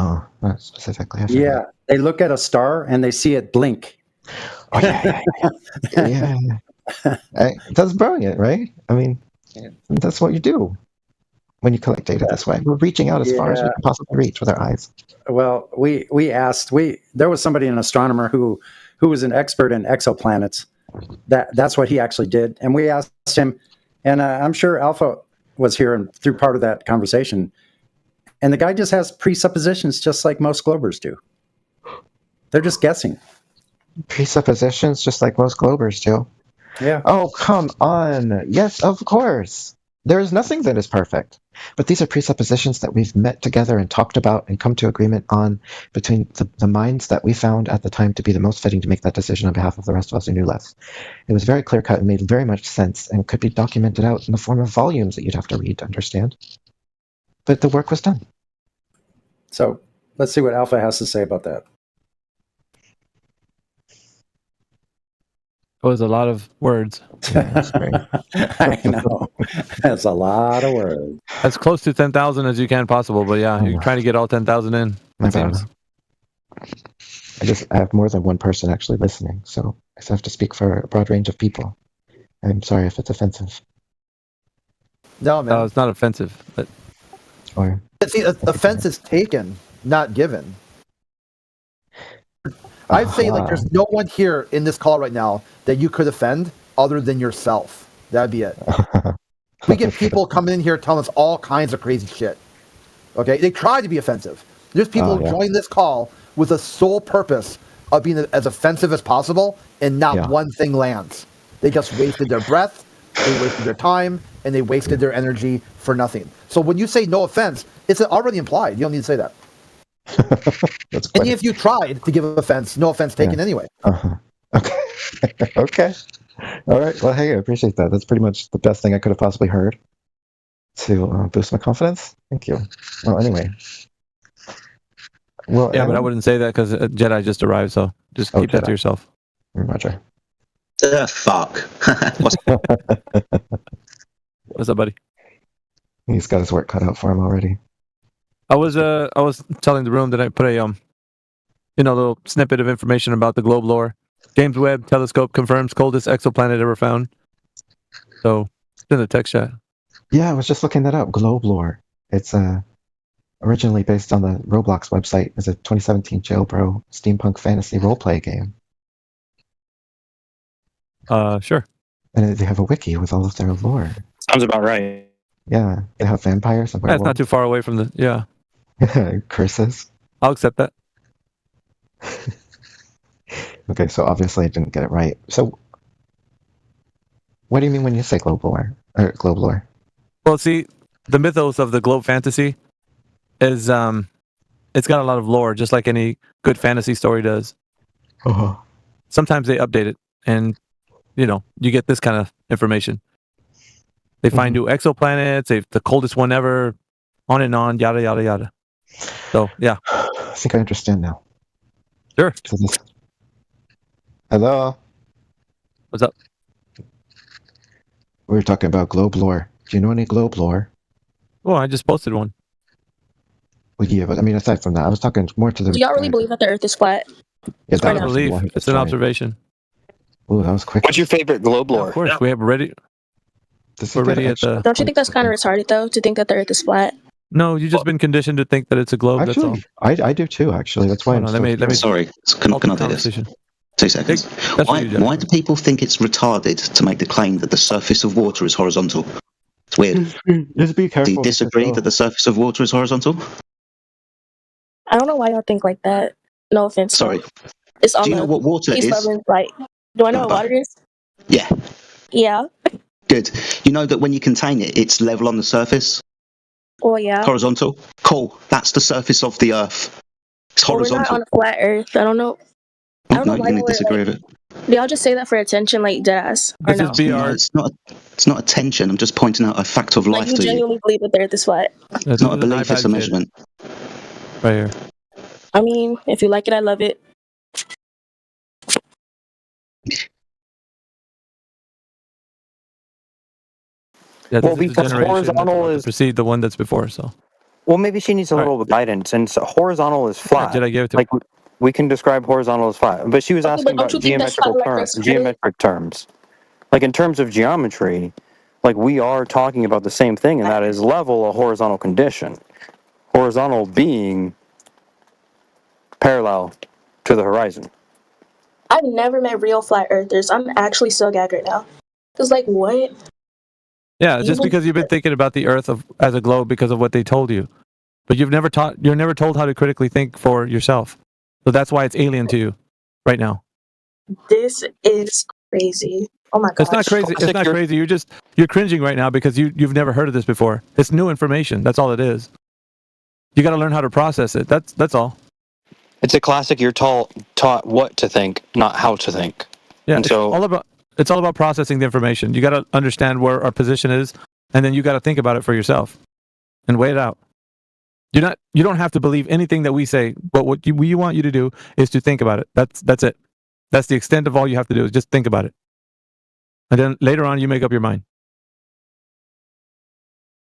No, not specifically. I forget. Yeah, they look at a star and they see it blink. Oh, yeah. That's brilliant, right? I mean, that's what you do when you collect data this way. We're reaching out as far as we can possibly reach with our eyes. Well, we asked. There was somebody, an astronomer, who was an expert in exoplanets. That's what he actually did, and we asked him, and I'm sure Alpha was here and through part of that conversation. And the guy just has presuppositions, just like most Globers do. They're just guessing. Presuppositions, just like most Globers do. Yeah. Oh, come on. Yes, of course. There is nothing that is perfect. But these are presuppositions that we've met together and talked about and come to agreement on between the minds that we found at the time to be the most fitting to make that decision on behalf of the rest of us who knew less. It was very clear-cut and made very much sense and could be documented out in the form of volumes that you'd have to read to understand. But the work was done. So let's see what Alpha has to say about that. It was a lot of words. I know. That's a lot of words. As close to 10,000 as you can possible, but yeah, you're trying to get all 10,000 in. My bad. I have more than one person actually listening, so I have to speak for a broad range of people. I'm sorry if it's offensive. No, man. No, it's not offensive. But... See, offense is taken, not given. I'd say like there's no one here in this call right now that you could offend other than yourself. That'd be it. We get people coming in here telling us all kinds of crazy shit. Okay, they try to be offensive. There's people who join this call with the sole purpose of being as offensive as possible, and not one thing lands. They just wasted their breath, they wasted their time, and they wasted their energy for nothing. So when you say no offense, it's already implied. You don't need to say that. And if you tried to give offense, no offense taken anyway. Okay. Okay. All right. Well, hey, I appreciate that. That's pretty much the best thing I could have possibly heard to boost my confidence. Thank you. Well, anyway. Well, yeah, but I wouldn't say that because Jedi just arrived, so just keep that to yourself. Roger. Fuck. What's up, buddy? He's got his work cut out for him already. I was telling the room that I put a little snippet of information about the globe lore. James Webb Telescope confirms coldest exoplanet ever found. So it's in the text chat. Yeah, I was just looking that up. Globe lore. It's originally based on the Roblox website as a 2017 jailbro steampunk fantasy roleplay game. Sure. And they have a wiki with all of their lore. Sounds about right. Yeah, they have vampires and werewolves. That's not too far away from the curses. I'll accept that. Okay, so obviously I didn't get it right. So, what do you mean when you say globe lore? Or globe lore? Well, see, the mythos of the globe fantasy is it's got a lot of lore, just like any good fantasy story does. Uh-huh. Sometimes they update it, and you get this kind of information. They find new exoplanets, the coldest one ever, on and on, yada yada yada. So yeah, I think I understand now. Sure. So hello. What's up? We were talking about globe lore. Do you know any globe lore? Oh, I just posted one. Well, yeah, but I mean, aside from that, I was talking more to the. Do y'all really believe that the Earth is flat? Yeah, I don't believe it's an observation. Oh, that was quick. What's your favorite globe lore? Of course, we have already. We're ready at the. Don't you think that's kind of retarded though, to think that the Earth is flat? No, you've just been conditioned to think that it's a globe. Actually, that's all. I do too. Actually, that's why. Let me. Sorry, can I do this? 2 seconds. Why do people think it's retarded to make the claim that the surface of water is horizontal? It's weird. Just be careful. Do you disagree that the surface of water is horizontal? I don't know why y'all think like that. No offense. Sorry. It's do you know what water is? Do I know what water is? Yeah. Yeah. Good. You know that when you contain it, it's level on the surface? Oh, yeah. Horizontal? Cool. That's the surface of the Earth. It's horizontal. We're not on a flat Earth. I don't know. I don't know why you disagree with it. Do y'all just say that for attention, like deadass? Or no? It's not attention. I'm just pointing out a fact of life you to you. genuinely believe that the Earth is flat? It's not a belief, it's a measurement. Right here. I mean, if you like it, I love it. Yeah, well, because horizontal is precede the one that's before, so. Well, maybe she needs a little guidance. And so horizontal is flat. Did I give it to like we can describe horizontal as flat, but she was Okay, asking but don't about you think that's kind of like geometric terms. Like in terms of geometry, like we are talking about the same thing, and that is level a horizontal condition. Horizontal being parallel to the horizon. I've never met real flat earthers. I'm actually so gagged right now. Cause like what? Yeah, just because you've been thinking about the Earth as a globe because of what they told you, but you're never told how to critically think for yourself. So that's why it's alien to you right now. This is crazy. Oh my gosh. It's not crazy. It's not crazy. You're cringing right now because you've never heard of this before. It's new information. That's all it is. You got to learn how to process it. That's all. It's a classic. You're taught what to think, not how to think. Yeah, and so it's all about processing the information. You got to understand where our position is, and then you got to think about it for yourself and weigh it out. You don't have to believe anything that we say, but what we want you to do is to think about it. That's it. That's the extent of all you have to do is just think about it. And then later on, you make up your mind.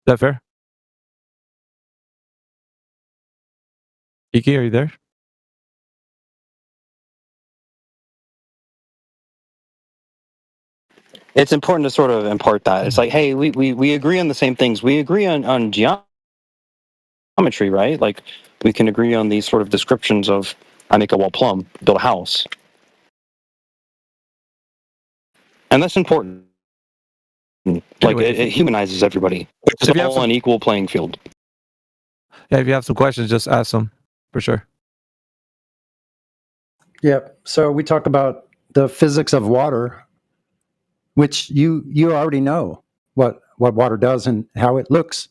Is that fair? Iki, are you there? It's important to sort of impart that. It's like, hey, we agree on the same things. We agree on geometry, right? Like, we can agree on these sort of descriptions of, I make a wall plumb, build a house. And that's important. Like, it humanizes everybody. It's all an equal playing field. Yeah, if you have some questions, just ask them, for sure. Yep. So we talked about the physics of water, which you already know what water does and how it looks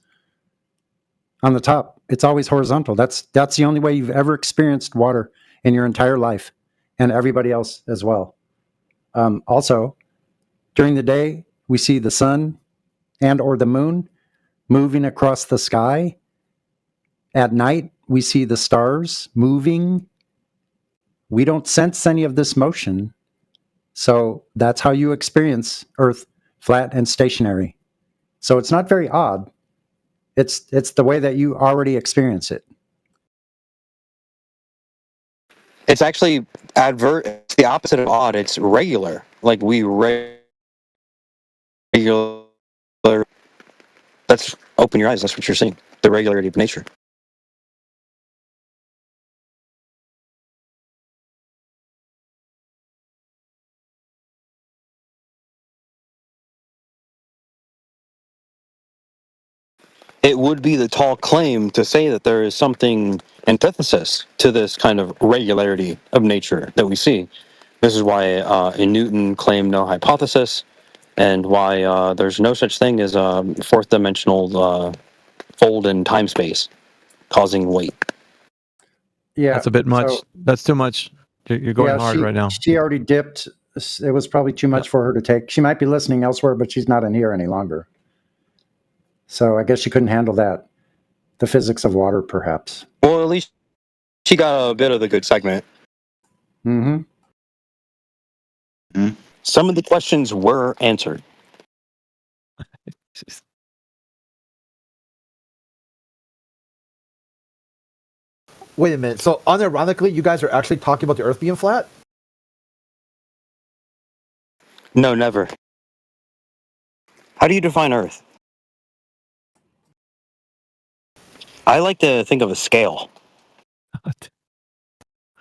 on the top. It's always horizontal. That's the only way you've ever experienced water in your entire life, and everybody else as well. Also, during the day, we see the sun and or the moon moving across the sky. At night, we see the stars moving. We don't sense any of this motion. So that's how you experience Earth, flat and stationary. So it's not very odd. It's the way that you already experience it. It's actually it's the opposite of odd. It's regular. Like we regular. That's open your eyes. That's what you're seeing. The regularity of nature. It would be the tall claim to say that there is something antithesis to this kind of regularity of nature that we see. This is why Newton claimed no hypothesis, and why there's no such thing as a fourth dimensional fold in time space causing weight. Yeah, that's a bit much. That's too much. You're going hard right now. She already dipped. It was probably too much for her to take. She might be listening elsewhere, but she's not in here any longer. So I guess she couldn't handle that. The physics of water, perhaps. Well, at least she got a bit of the good segment. Mm-hmm. Some of the questions were answered. Wait a minute. So, unironically, you guys are actually talking about the Earth being flat? No, never. How do you define Earth? I like to think of a scale.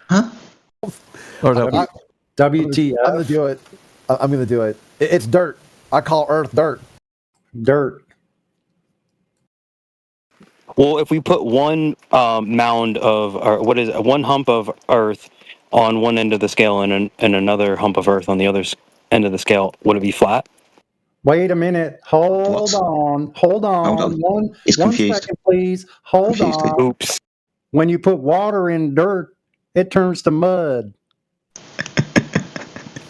Huh? WTF? I'm gonna do it. I'm gonna do it. It's dirt. I call Earth dirt. Dirt. Well, if we put one mound of, or what is it, one hump of Earth on one end of the scale and another hump of Earth on the other end of the scale, would it be flat? Wait a minute. Hold on. One second, please. Hold on. Oops. When you put water in dirt, it turns to mud.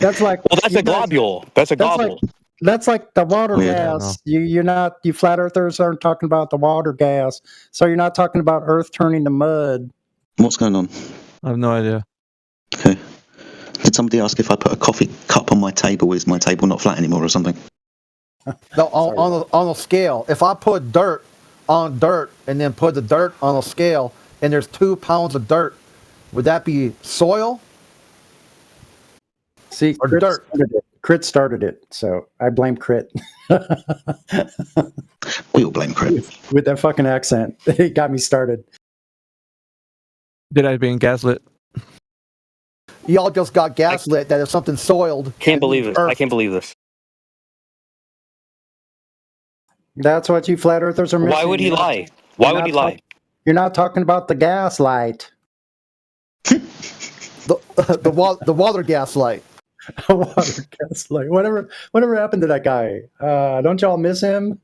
That's like. Well, that's a globule. That's a globule. That's like the water gas. You flat earthers aren't talking about the water gas. So you're not talking about Earth turning to mud. What's going on? I have no idea. Okay. Did somebody ask if I put a coffee cup on my table, is my table not flat anymore or something? No, on a scale. If I put dirt on dirt and then put the dirt on a scale, and there's 2 pounds of dirt, would that be soil? See, Or dirt? Crit started it, so I blame Crit. We all blame Crit. With that fucking accent. It got me started. Did I being gaslit? Y'all just got gaslit that if something soiled. Can't believe it. I can't believe this. That's what you flat earthers are missing. Why would he lie? Why would he lie? You're not talking about the gaslight. The water gaslight. Water gaslight. Whatever happened to that guy? Don't y'all miss him?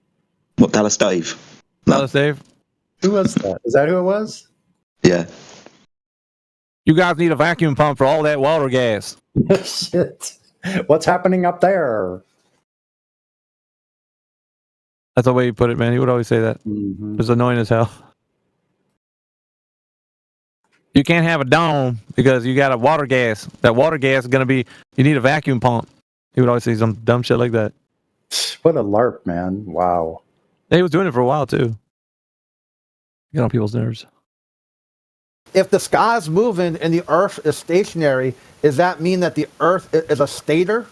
What, Dallas Dave? Dallas Dave? Who was that? Is that who it was? Yeah. You guys need a vacuum pump for all that water gas. Shit. What's happening up there? That's the way he put it, man. He would always say that. Mm-hmm. It was annoying as hell. You can't have a dome because you got a water gas. That water gas is going to be, you need a vacuum pump. He would always say some dumb shit like that. What a LARP, man. Wow. He was doing it for a while, too. Get on people's nerves. If the sky's moving and the Earth is stationary, does that mean that the Earth is a stator?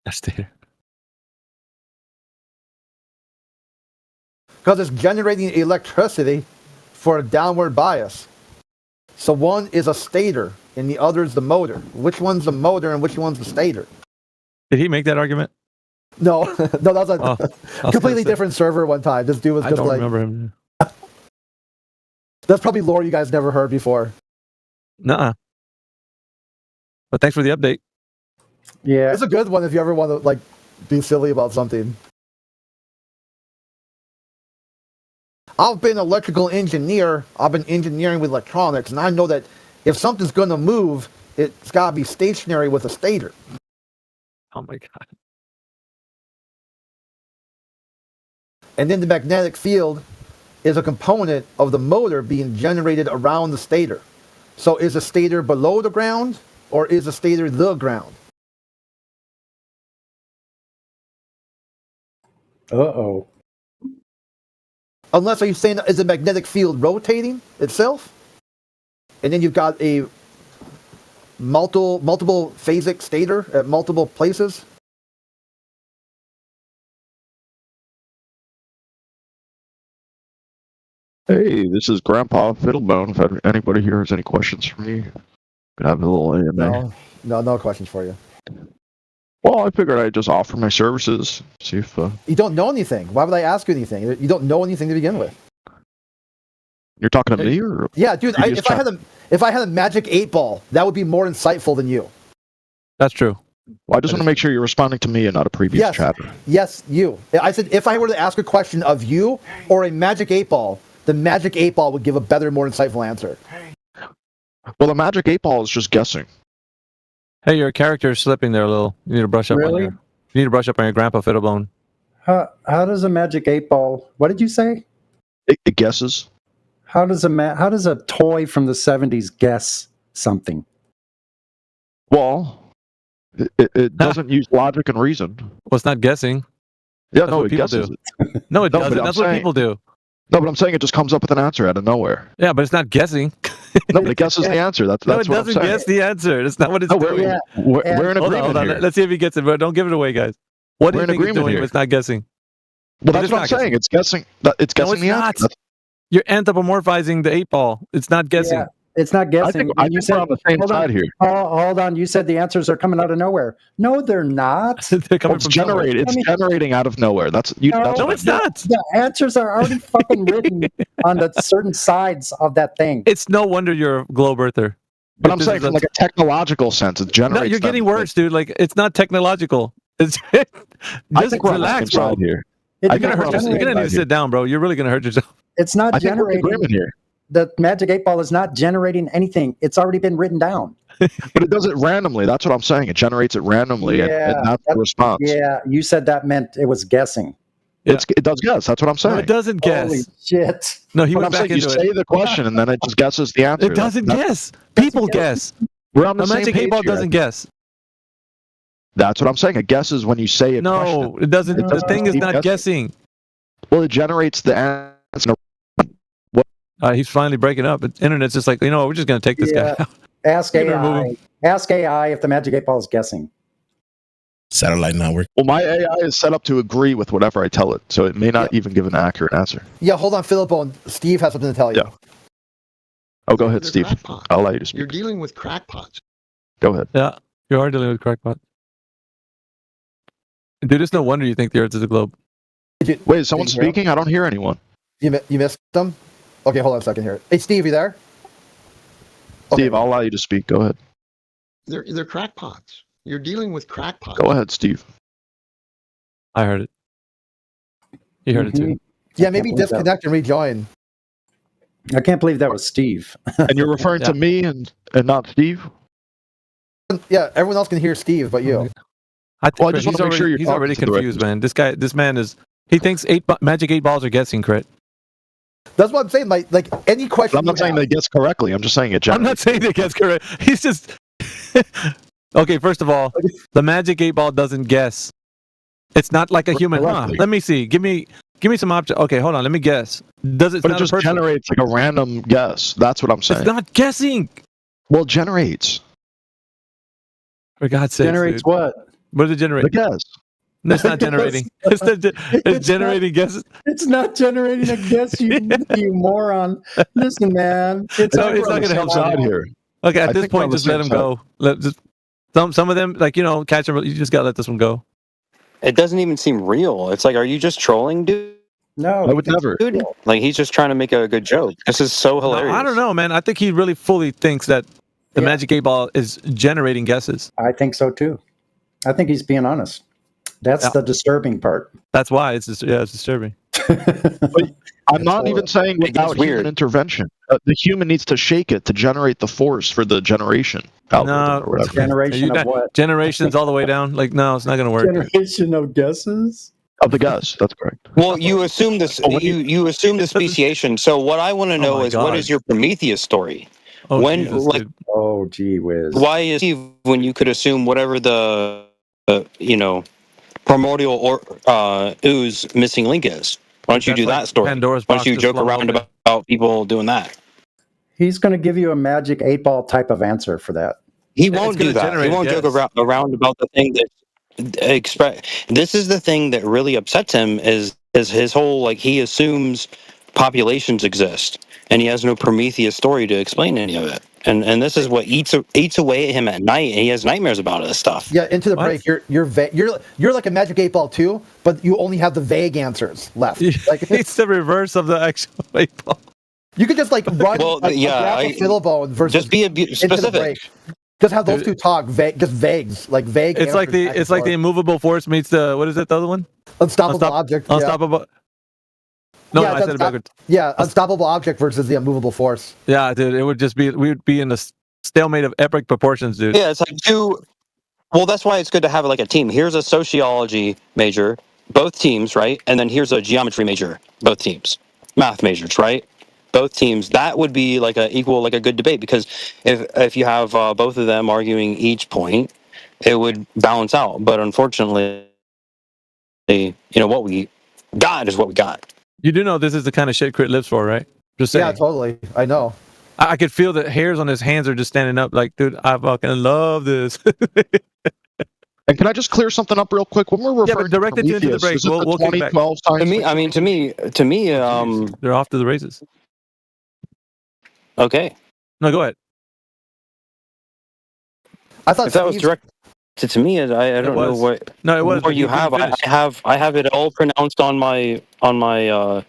A stator. Because it's generating electricity for a downward bias. So one is a stator and the other is the motor. Which one's the motor and which one's the stator? Did he make that argument? No, that was a completely different server one time. This dude was just like... I don't remember him. That's probably lore you guys never heard before. Nuh-uh. But thanks for the update. Yeah. It's a good one if you ever want to like be silly about something. I've been an electrical engineer. I've been engineering with electronics, and I know that if something's going to move, it's got to be stationary with a stator. Oh my God. And then the magnetic field is a component of the motor being generated around the stator. So is the stator below the ground, or is the stator the ground? Uh-oh. Unless, are you saying, is the magnetic field rotating itself? And then you've got a multiple phasic stator at multiple places? Hey, this is Grandpa Fiddlebone. If anybody here has any questions for me, could have a little AMA. No questions for you. Well, I figured I'd just offer my services, see if... You don't know anything. Why would I ask you anything? You don't know anything to begin with. You're talking to me, or... Yeah, dude, if I had a magic 8-ball, that would be more insightful than you. That's true. Well, I just want to make sure you're responding to me and not a previous chatter. Yes, you. I said if I were to ask a question of you or a magic 8-ball, the magic 8-ball would give a better, more insightful answer. Well, the magic 8-ball is just guessing. Hey, your character is slipping there a little. You need to brush up on your... You need to brush up on your Grandpa Fiddlebone. How does a magic 8-ball... What did you say? It guesses. How does a toy from the 70s guess something? Well, it doesn't use logic and reason. Well, it's not guessing. Yeah, That's it guesses. No, it doesn't. That's what people do. No, but I'm saying it just comes up with an answer out of nowhere. Yeah, but it's not guessing. No, but it guesses the answer. That's no, what it doesn't guess the answer. That's not what it's doing. We're in agreement hold on. here. Let's see if he gets it, but don't give it away, guys. What do you think it's doing if it's not guessing? Well, that's what I'm saying. It's guessing. It's guessing the answer. You're anthropomorphizing the 8-ball. It's not guessing. Yeah, it's not guessing. I think we're on the same side here. Hold on. You said the answers are coming out of nowhere. No, they're not. They're coming from generated. It's generating out of nowhere. No, it's not. The answers are already fucking written on the certain sides of that thing. It's no wonder you're a globe earther. But I'm saying from like a technological sense, it generates. No, you're getting worse, dude. Like, it's not technological. It's I think we're relax, bro. Here. You're gonna hurt yourself. You're gonna need to sit down, bro. You're really gonna hurt yourself. It's not generating. Here. The magic 8-ball is not generating anything. It's already been written down. But it does it randomly. That's what I'm saying. It generates it randomly, and that's the response. Yeah, you said that meant it was guessing. It does guess. That's what I'm saying. No, it doesn't guess. Holy shit. No, he went back into it. You say the question, and then it just guesses the answer. It doesn't guess. People guess. We're on the same magic page 8-ball here. doesn't guess. That's what I'm saying. It guesses when you say it. No, it doesn't. The thing is not guessing. Well, it generates the That's no. He's finally breaking up. But internet's just like, we're just going to take this guy out. Ask We're gonna remove AI. him. Ask AI if the Magic 8 Ball is guessing. Satellite not working. Well, my AI is set up to agree with whatever I tell it, so it may not even give an accurate answer. Yeah, hold on, Fiddlebone. Steve has something to tell you. Yeah. Oh, go ahead, They're Steve. crackpots. I'll allow you to speak. You're dealing with crackpots. Go ahead. Yeah, you are dealing with crackpot. Dude, it's no wonder you think the Earth is a globe. Wait, is someone speaking? I don't hear anyone. You missed them? Okay, hold on a second here. Hey, Steve, you there? Steve, I'll allow you to speak. Go ahead. They're crackpots. You're dealing with crackpots. Go ahead, Steve. I heard it. You heard it too. Yeah, maybe disconnect and rejoin. I can't believe that was Steve. And you're referring to me and not Steve? Yeah, everyone else can hear Steve, but you. I think Well, I just Crit, wanna make sure you're he's talking already to the right confused, man. This man is. He thinks Magic 8 Balls are guessing, Crit. That's what I'm saying. Like any question. I'm not saying they guess correctly. I'm just saying it. I'm not saying they guess correct. He's just. Okay, first of all, the Magic 8 Ball doesn't guess. It's not like a human. Let me see. Give me some object. Okay, hold on. Let me guess. Does it? But it just generates like a random guess. That's what I'm saying. It's not guessing. Well, it generates. For God's sake. Generates what? What does it generate? The guess. It's not generating. It's generating guesses. It's not generating a guess, you moron. Listen, man. It's not going to help out here. Okay, at this point, just let him go. Some of them, catch them. You just got to let this one go. It doesn't even seem real. It's like, are you just trolling, dude? No, I would never. Dude, like, he's just trying to make a good joke. This is so hilarious. No, I don't know, man. I think he really fully thinks that the Magic 8 Ball is generating guesses. I think so too. I think he's being honest. That's the disturbing part. That's why it's disturbing. But I'm not even saying without human intervention. The human needs to shake it to generate the force for the generation. No, or whatever. Generation of what? Generations all the way down. Like, no, it's not going to work. Generation of guesses? Of the guess, that's correct. Well, you assume this. You assume the speciation. So what I want to know is, what is your Prometheus story? Oh, when, Jesus, like, dude. Oh, gee whiz. why is Steve when you could assume whatever the primordial or ooze missing link is? Why don't you That's do like that story? Pandora's Why box don't you just joke flung around open. about people doing that? He's going to give you a Magic 8 Ball type of answer for that. He won't do gonna that. He generate won't a joke guess. around about the thing that This is the thing that really upsets him is his whole, like, he assumes populations exist and he has no Prometheus story to explain any of it. And this is what eats away at him at night, and he has nightmares about this stuff. Yeah, into the What? break. You're like a Magic 8 Ball too, but you only have the vague answers left. Like It's the reverse of the actual 8 Ball. you could just like run Well, a yeah, Fiddlebone versus Just be into the specific. break. Just have those two talk vague, just vagues, like vague. It's like the immovable force meets the, what is it, the other one? unstoppable object. Unstoppable. No, Yeah, I said it backwards. Yeah, unstoppable object versus the immovable force. Yeah, dude, it would just be, we would be in a stalemate of epic proportions, dude. Yeah, it's like two. Well, that's why it's good to have like a team. Here's a sociology major, both teams, right? And then here's a geometry major, both teams. Math majors, right? Both teams. That would be like a good debate, because if you have both of them arguing each point, it would balance out. But unfortunately, what we got is what we got. You do know this is the kind of shit Crit lives for, right? Just saying. Yeah, totally. I know. I could feel the hairs on his hands are just standing up. Like, dude, I fucking love this. And can I just clear something up real quick? When we're referring but directed to you into the break. Prometheus, is it We'll the kick back. 2012 science To me, They're off to the races. okay. No, go ahead. I thought If that was Steve's- directed to me, I don't know was. what. No, it was. Or you have. I have it all pronounced on my on my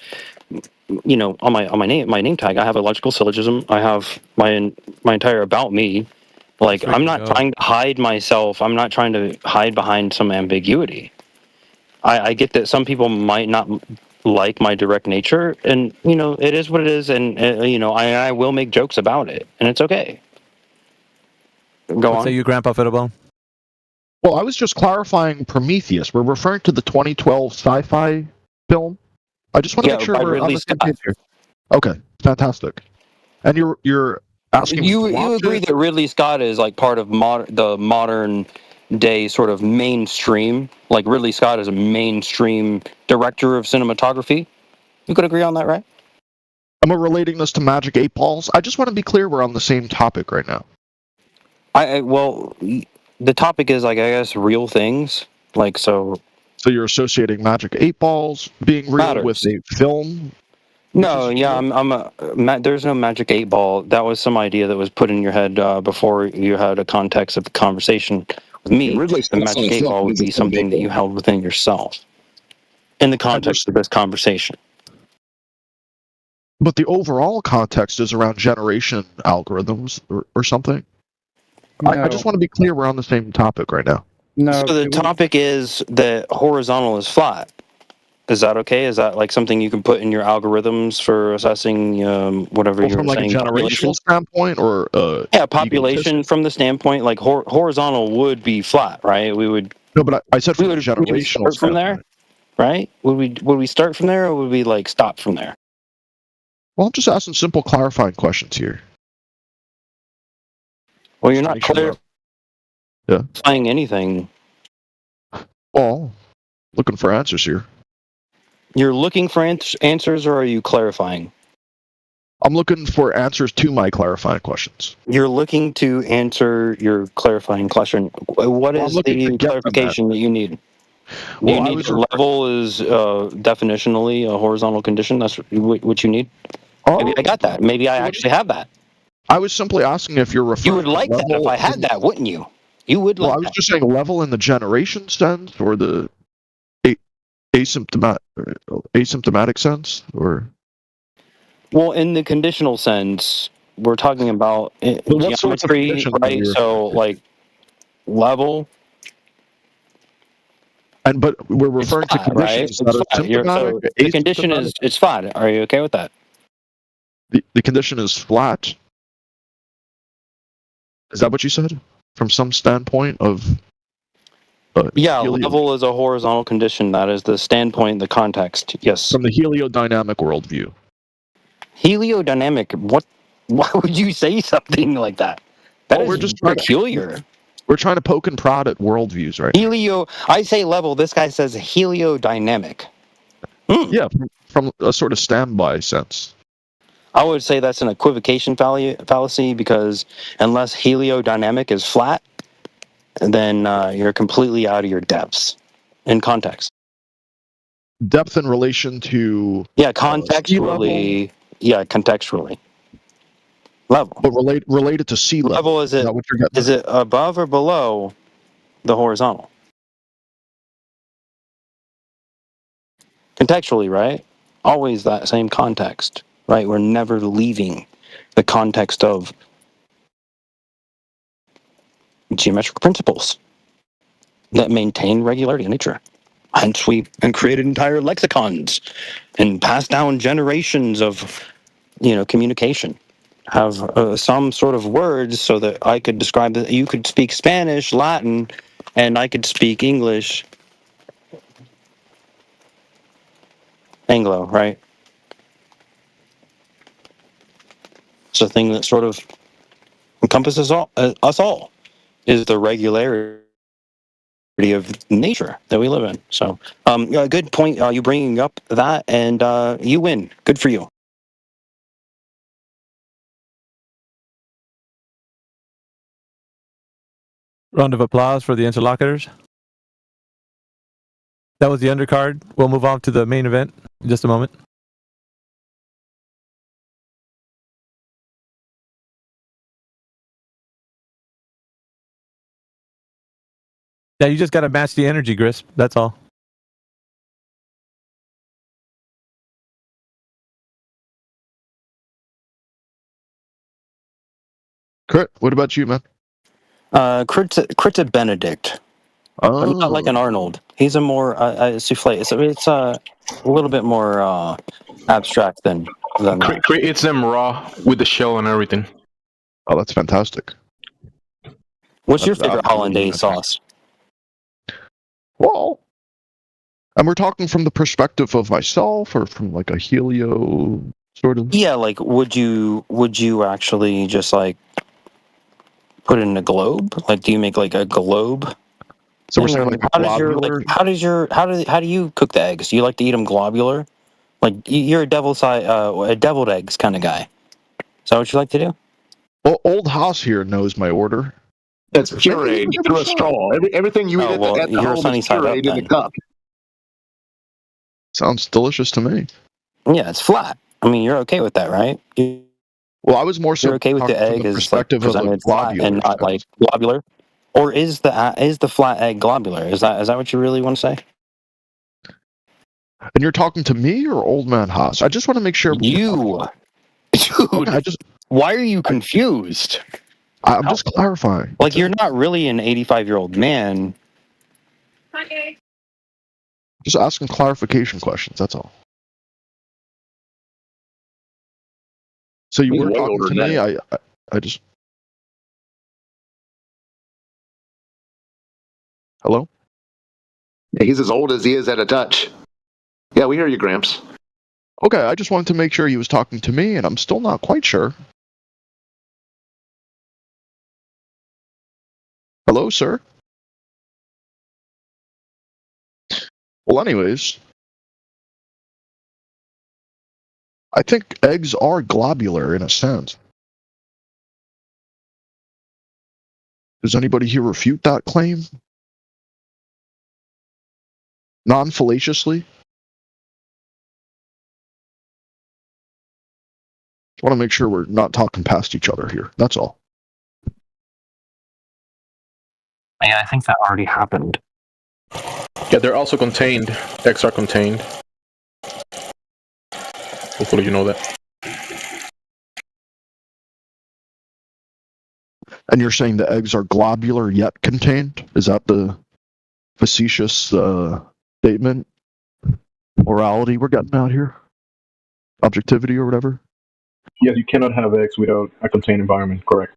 name tag. I have a logical syllogism. I have my entire about me. Like, I'm not trying to hide myself. I'm not trying to hide behind some ambiguity. I get that some people might not like my direct nature, and it is what it is, and I will make jokes about it, and it's okay. Go on. Say you, Grandpa Fiddlebone. Well, I was just clarifying Prometheus. We're referring to the 2012 sci-fi film. I just want to make sure by we're on Ridley the same Scott. page here. Okay, fantastic. And you're asking me to You watch agree it? that Ridley Scott is like part of the modern day sort of mainstream? Like, Ridley Scott is a mainstream director of cinematography? You could agree on that, right? Am I relating this to Magic 8 Balls? I just want to be clear we're on the same topic right now. Well, the topic is, like, I guess, real things. Like, so you're associating Magic 8 Balls being real matters. with a film? No, yeah, there's no Magic 8 Ball. That was some idea that was put in your head before you had a context of the conversation with me. The Magic 8 Ball would be something that you held within yourself in the context of this conversation. But the overall context is around generation algorithms or something? No. I just want to be clear we're on the same topic right now. No. So the topic is that horizontal is flat. Is that okay? Is that like something you can put in your algorithms for assessing whatever you're from like saying? A generational standpoint, or population from the standpoint, like horizontal would be flat, right? We would. No, but I said from a generational from there, right? Would we start from there, or would we like stop from there? Well, I'm just asking simple clarifying questions here. Well, you're not clarifying anything. Well, looking for answers here. You're looking for answers, or are you clarifying? I'm looking for answers to my clarifying questions. You're looking to answer your clarifying question. What is the clarification that you need? You need level is definitionally a horizontal condition. That's what you need. Maybe I got that. Maybe I actually have that. I was simply asking if you're referring. You would like that if I had that, wouldn't you? You would like that. I was just saying level in the generation sense, or the asymptomatic sense, or. Well, in the conditional sense, we're talking about geometry, right? So, like, level. But we're referring to conditions that are symptomatic. So the condition is it's flat. Are you okay with that? The condition is flat. Is that what you said? From some standpoint of. Level is a horizontal condition. That is the standpoint, the context. Yes. From the heliodynamic worldview. Heliodynamic? What? Why would you say something like that? That is just peculiar. We're trying to poke and prod at worldviews, right? I say level. This guy says heliodynamic. Yeah, from a sort of standby sense. I would say that's an equivocation fallacy, because unless heliodynamic is flat, then you're completely out of your depths in context. Depth in relation to... contextually. Contextually. Level. But related to sea level. Is it above or below the horizontal? Contextually, right? Always that same context, right? We're never leaving the context of geometric principles that maintain regularity in nature. Hence, we created entire lexicons and passed down generations of, communication. Have some sort of words so that I could describe that. You could speak Spanish, Latin, and I could speak English, Anglo, right? It's a thing that sort of encompasses us all, is the regularity of nature that we live in. So, good point. You bringing up that, and you win. Good for you. Round of applause for the interlocutors. That was the undercard. We'll move on to the main event in just a moment. Yeah, you just got to match the energy, Grisp. That's all. Kurt, what about you, man? Kurt's a Benedict. Oh. Not like an Arnold. He's a more souffle. It's a little bit more abstract than that. It's them raw with the shell and everything. Oh, that's fantastic. What's your favorite hollandaise sauce? Well, and we're talking from the perspective of myself, or from like a helio sort of. Yeah, like would you actually just like put it in a globe? Like, do you make like a globe? So we're saying like how do you cook the eggs? Do you like to eat them globular? Like you're a deviled eggs kind of guy. Is that what you like to do? Well, old Haas here knows my order. It's pureed through a straw. Everything you eat at the you're home sunny is side up pureed in the then. cup. Sounds delicious to me. Yeah, it's flat. I mean, you're okay with that, right? Well, I was more so You're okay with the talking from egg the as like perspective of a presented flat globular and not like sense. globular, or is the flat egg globular? Is that what you really want to say? And you're talking to me or old man Haas? I just want to make sure. You, dude. Okay, why are you confused? I'm just clarifying. Like you're not really an 85-year-old man. Just asking clarification questions. That's all. So you He's were way talking older to than me. that. I just. Hello? Yeah, he's as old as he is at a Dutch. Yeah, we hear you, Gramps. Okay, I just wanted to make sure he was talking to me, and I'm still not quite sure. Hello, sir? Well, anyways, I think eggs are globular in a sense. Does anybody here refute that claim? Non-fallaciously? Just want to make sure we're not talking past each other here. That's all. Yeah, I think that already happened. Yeah, they're also contained. Eggs are contained. Hopefully you know that. And you're saying the eggs are globular yet contained? Is that the facetious statement? Morality we're getting out here? Objectivity or whatever? Yes, you cannot have eggs without a contained environment, correct.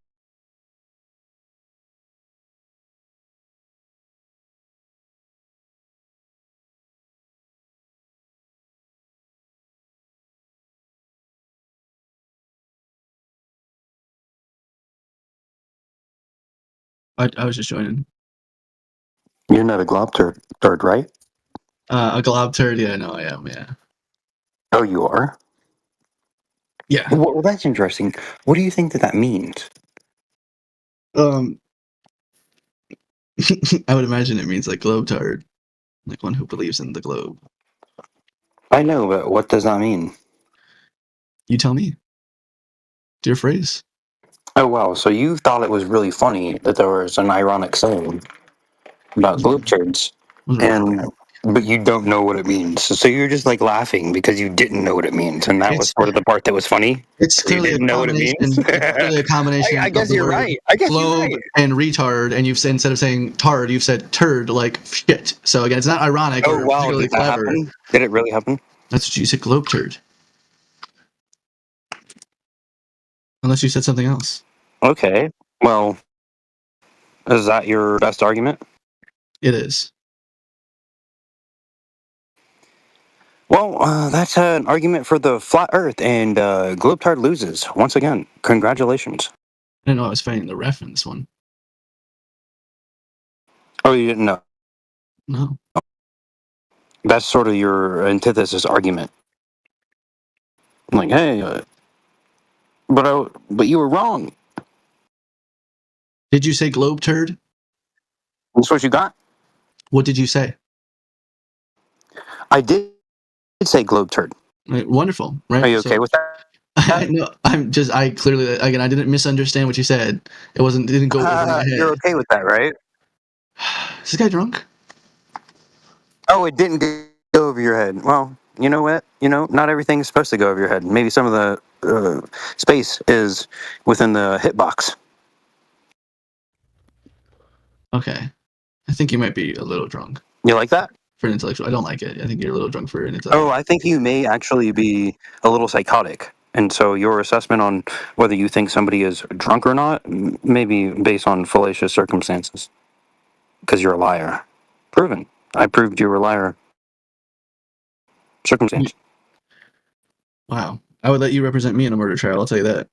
I was just joining. You're not a glob turd, right? A glob turd? Yeah, no, I am, yeah. Oh, you are? Yeah. Well, that's interesting. What do you think that means? I would imagine it means like globe turd, like one who believes in the globe. I know, but what does that mean? You tell me. Dear phrase. Oh, wow. So you thought it was really funny that there was an ironic saying about globe turds, but you don't know what it means. So you're just like laughing because you didn't know what it means, and that was sort of the part that was funny. It's You clearly didn't know what it means. it's clearly a combination. I guess of the you're word right. I guess you're globe right. and retard, and you've said, instead of saying tard, you've said turd, like shit. So again, it's not ironic or wow, particularly did that clever. happen? Did it really happen? That's what you said, globe turd. Unless you said something else. Okay. Well, is that your best argument? It is. Well, that's an argument for the flat Earth, and Globetard loses once again. Congratulations. I didn't know I was fighting the ref in this one. Oh, you didn't know? No. That's sort of your antithesis argument. Like, hey, but you were wrong. Did you say globe turd? That's what you got? What did you say? I did say globe turd. Right, wonderful, right? Are you okay with that? No, I clearly, again, I didn't misunderstand what you said. It didn't go over my head. You're okay with that, right? Is this guy drunk? Oh, it didn't go over your head. Well, you know what? Not everything is supposed to go over your head. Maybe some of the space is within the hitbox. Okay. I think you might be a little drunk. You like that? For an intellectual. I don't like it. I think you're a little drunk for an intellectual. Oh, I think you may actually be a little psychotic. And so your assessment on whether you think somebody is drunk or not may be based on fallacious circumstances. Because you're a liar. Proven. I proved you were a liar. Circumstance. Wow. I would let you represent me in a murder trial, I'll tell you that.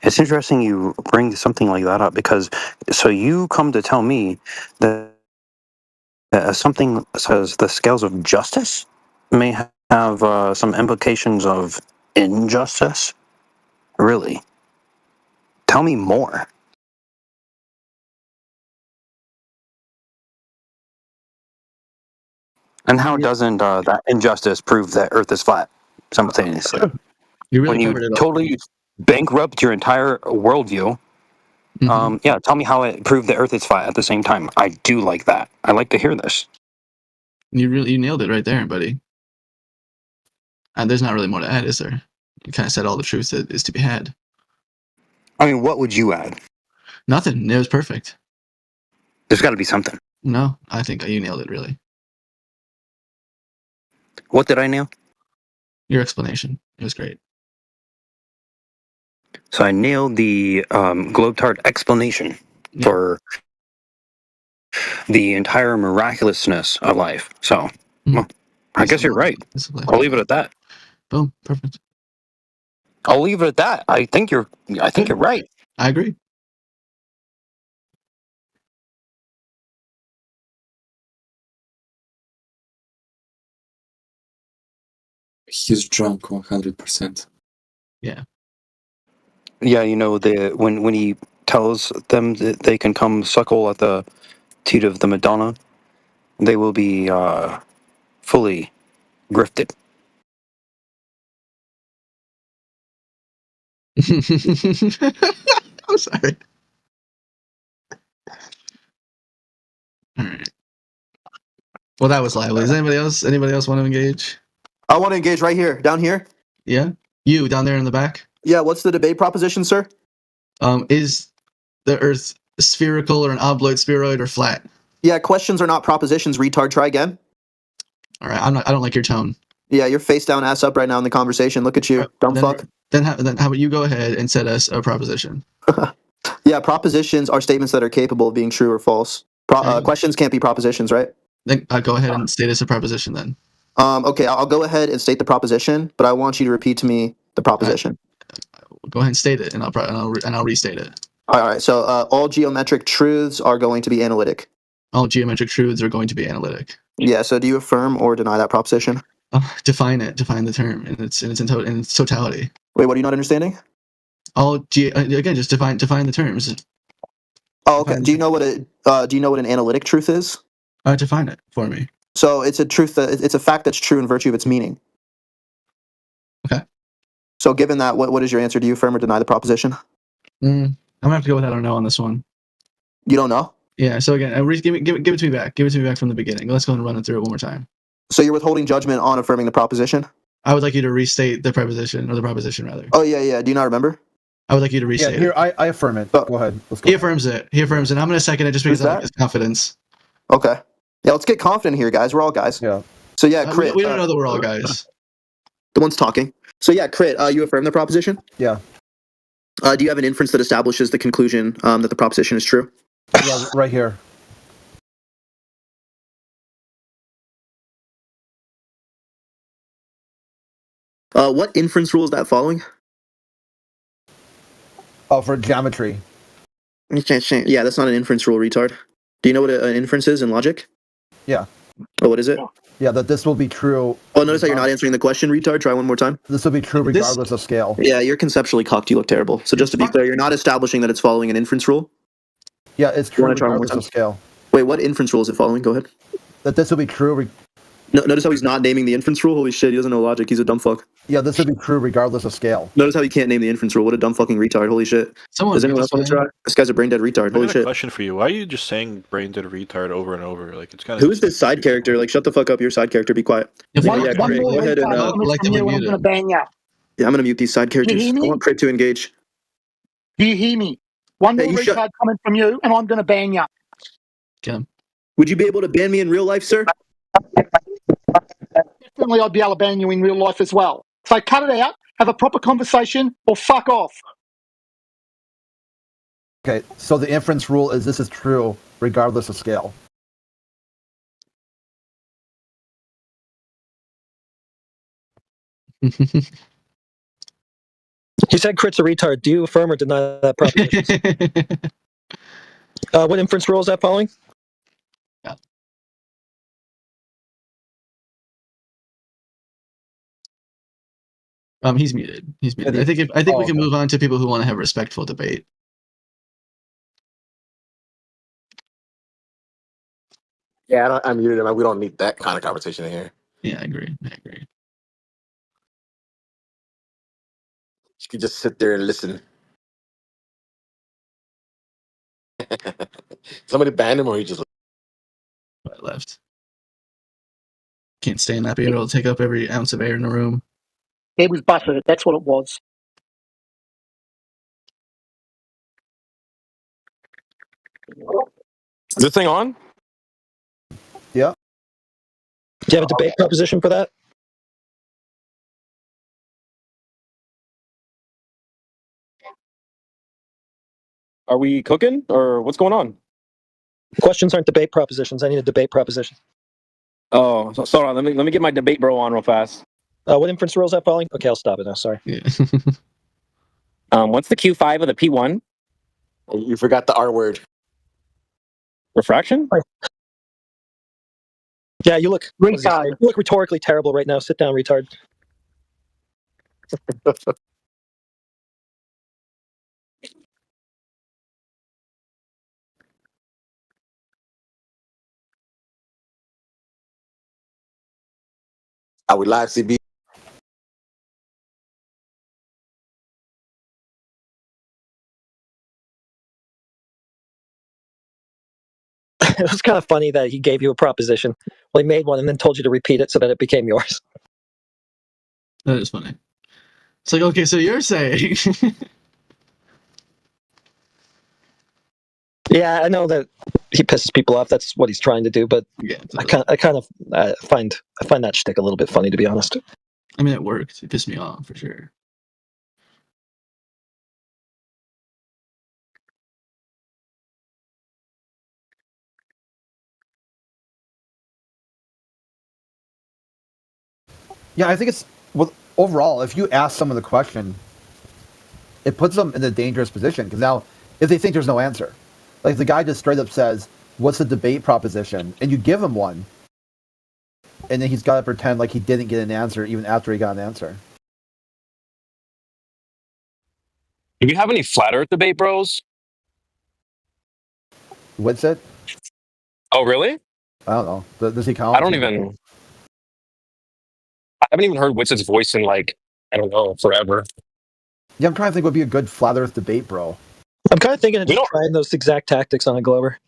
It's interesting you bring something like that up because so you come to tell me that something says the scales of justice may have some implications of injustice. Really? Tell me more. And how doesn't that injustice prove that Earth is flat simultaneously? You really When you covered it all. totally bankrupt your entire worldview, yeah, tell me how it proved that Earth is flat at the same time. I do like that. I like to hear this. You nailed it right there, buddy. And there's not really more to add, is there? You kind of said all the truth that is to be had. I mean, what would you add? Nothing. It was perfect. There's got to be something. No, I think you nailed it, really. What did I nail? Your explanation. It was great. So I nailed the globetard explanation for the entire miraculousness of life. So, well, I guess you're right. I'll leave it at that. Boom. Perfect. I'll leave it at that. I think you're right. I agree. He's drunk 100%. Yeah. Yeah, you know, when he tells them that they can come suckle at the teat of the Madonna, they will be fully grifted. I'm sorry. All right. Well, that was lively. Does anybody else want to engage? I want to engage right here, down here. Yeah. You down there in the back. Yeah. What's the debate proposition, sir? Is the Earth spherical or an oblate spheroid or flat? Yeah. Questions are not propositions. Retard. Try again. All right. I don't like your tone. Yeah. You're face down, ass up right now in the conversation. Look at you, dumb fuck. Then how about you go ahead and set us a proposition? Yeah. Propositions are statements that are capable of being true or false. Questions can't be propositions, right? Then go ahead and state us a proposition then. Okay, I'll go ahead and state the proposition, but I want you to repeat to me the proposition. Go ahead and state it, and I'll restate it. All right. So all geometric truths are going to be analytic. All geometric truths are going to be analytic. Yeah. So do you affirm or deny that proposition? Define it. Define the term in its totality. Wait, what are you not understanding? Again, just define the terms. Oh, okay. Do you know what an analytic truth is? Define it for me. So it's a truth it's a fact that's true in virtue of its meaning. Okay. So given that, what is your answer? Do you affirm or deny the proposition? I'm gonna have to go with I don't know on this one. You don't know? Yeah. So again, give it to me back. Give it to me back from the beginning. Let's go and run it through it one more time. So you're withholding judgment on affirming the proposition? I would like you to restate the proposition, or the proposition rather. Oh yeah. Do you not remember? I would like you to restate it. Here, I affirm it. Go ahead. Let's go. He affirms it. I'm going to second it just because I like his confidence. Okay. Yeah, let's get confident here, guys. We're all guys. Yeah. So yeah, Crit. We don't know that we're all guys. The one's talking. So yeah, Crit, you affirm the proposition? Yeah. Do you have an inference that establishes the conclusion that the proposition is true? Yeah, right here. What inference rule is that following? Oh, for geometry. Yeah, that's not an inference rule, retard. Do you know what an inference is in logic? Yeah. Oh, what is it? Yeah, that this will be true. Oh, notice how you're not answering the question, retard. Try one more time. This will be true regardless of scale. Yeah, you're conceptually cocked. You look terrible. So just to be clear, you're not establishing that it's following an inference rule? Yeah, it's true regardless of scale. Wait, what inference rule is it following? Go ahead. That this will be true. Notice how he's not naming the inference rule? Holy shit, he doesn't know logic. He's a dumb fuck. Yeah, this will be true regardless of scale. Notice how he can't name the inference rule. What a dumb fucking retard. Holy shit. Does anyone else want to try? This guy's a brain dead retard. Holy I got shit. a question for you. Why are you just saying brain dead retard over and over? Like, it's kind of. Who is this side character? Like, shut the fuck up. Your side character. Be quiet. One more go ahead and. comment from you and I'm going to ban you. Yeah, I'm going to mute these side characters. hear me? I want Crit to engage. Do you hear me? One more retard comment from you and I'm going to ban you. Would you be able to ban me in real life, sir? Definitely I'd be able to ban you in real life as well. So cut it out, have a proper conversation, or fuck off. Okay, so the inference rule is this is true regardless of scale. He said Crit's a retard. Do you affirm or deny that proposition? What inference rule is that following? He's muted. He's muted. I think we can move on to people who want to have respectful debate. Yeah, I'm muted. We don't need that kind of conversation in here. Yeah, I agree. You could just sit there and listen. Somebody banned him, or he just left. Can't stand that beard. It'll take up every ounce of air in the room. He was butthurt. That's what it was. Is this thing on? Yeah. Do you have a debate proposition for that? Are we cooking, or what's going on? Questions aren't debate propositions. I need a debate proposition. Oh, so, hold on. Let me get my debate bro on real fast. What inference rule is that following? Okay, I'll stop it now. Sorry. Yeah. What's the Q5 of the P1? You forgot the R word. Refraction? Yeah, you look retard. You look rhetorically terrible right now. Sit down, retard. Are we live, CB? It was kind of funny that he gave you a proposition. Well, he made one and then told you to repeat it so that it became yours. That is funny. It's like, okay, so you're saying... Yeah, I know that he pisses people off. That's what he's trying to do, but yeah, I kind of find that shtick a little bit funny, to be honest. I mean, it worked. It pissed me off, for sure. Yeah, I think it's overall. If you ask someone the question, it puts them in a dangerous position because now, if they think there's no answer, like the guy just straight up says, "What's the debate proposition?" and you give him one, and then he's got to pretend like he didn't get an answer even after he got an answer. Do we have any flat Earth debate bros? What's it? Oh, really? I don't know. Does he count? I haven't even heard Witset's voice in I don't know, forever. Yeah, I'm trying to think what would be a good flat Earth debate, bro. I'm kind of thinking of just trying those exact tactics on a Glover.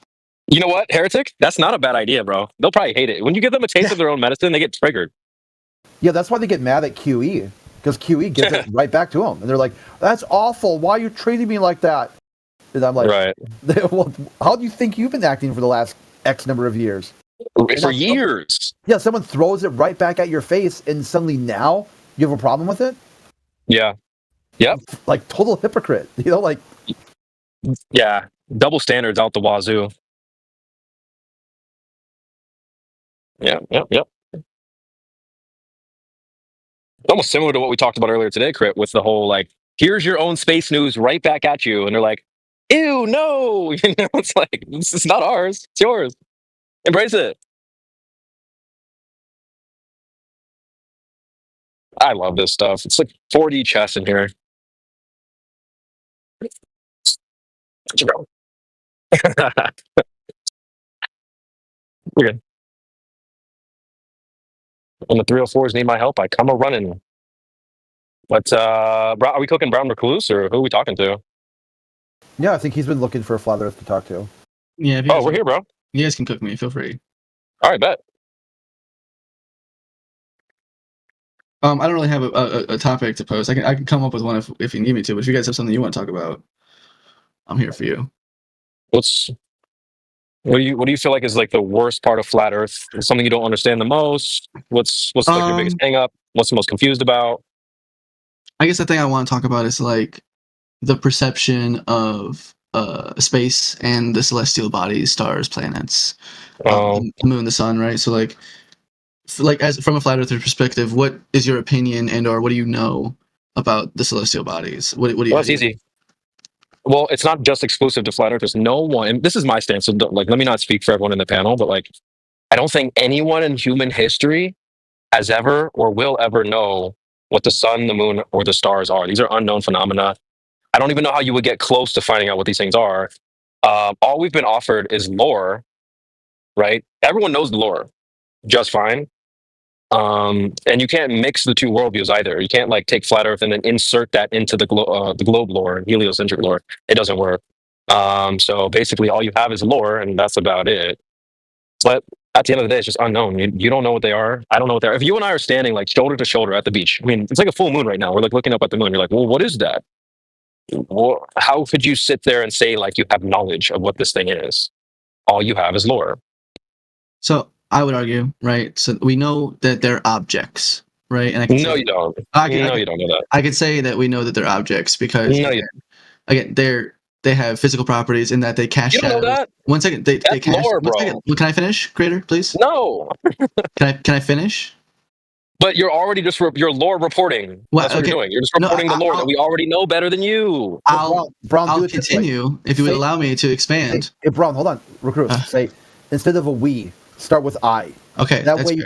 You know what, Heretic? That's not a bad idea, bro. They'll probably hate it. When you give them a taste of their own medicine, they get triggered. Yeah, that's why they get mad at QE, because QE gives it right back to them. And they're like, "That's awful. Why are you treating me like that?" And I'm like, right. Well, how do you think you've been acting for the last X number of years? For years. Yeah, someone throws it right back at your face, and suddenly now you have a problem with it? Yeah. Yep. Like total hypocrite. You know, like... Yeah. Double standards out the wazoo. Yeah, yep. It's almost similar to what we talked about earlier today, Crit, with the whole, here's your own space news right back at you. And they're like, ew, no. It's like, this is not ours. It's yours. Embrace it. I love this stuff. It's like 4D chess in here. We're good. When the 304s need my help, I come a running. But are we cooking Brownwreckluse, or who are we talking to? Yeah, I think he's been looking for a flat Earth to talk to. Yeah. We're here, bro. You guys can cook me. Feel free. All right, bet. I don't really have a topic to post. I can come up with one if you need me to. But if you guys have something you want to talk about, I'm here for you. What do you feel like is the worst part of flat Earth? Something you don't understand the most? What's your biggest hang up? What's the most confused about? I guess the thing I want to talk about is the perception of space and the celestial bodies, stars, planets, the moon, the sun, right? So as from a flat earther perspective, what is your opinion and or what do you know about the celestial bodies? What do you? Well, it's easy. Well, it's not just exclusive to flat earthers. No one. And this is my stance. So let me not speak for everyone in the panel, but I don't think anyone in human history has ever or will ever know what the sun, the moon, or the stars are. These are unknown phenomena. I don't even know how you would get close to finding out what these things are. All we've been offered is lore, right? Everyone knows the lore just fine. And you can't mix the two worldviews either. You can't take flat Earth and then insert that into the globe lore, heliocentric lore. It doesn't work. So basically, all you have is lore, and that's about it. But at the end of the day, it's just unknown. You don't know what they are. I don't know what they are. If you and I are standing shoulder to shoulder at the beach, I mean, it's like a full moon right now. We're looking up at the moon. You're like, well, what is that? Well, how could you sit there and say you have knowledge of what this thing is? All you have is lore. So I would argue, right? So we know that they're objects, right? And you don't. You don't know that. I could say that we know that they're objects because again, they have physical properties in that they cast shadows. You don't know that? 1 second. They cast. Lore, bro. 1 second. Well, can I finish, Creator, please? No. Can I finish? But you're already you're lore reporting. That's what you're doing. You're just reporting the lore that we already know better than you. I'll continue if you would allow me to expand. Hey, Brown, hold on. Recruit. Say instead of a we, start with I. Okay. That way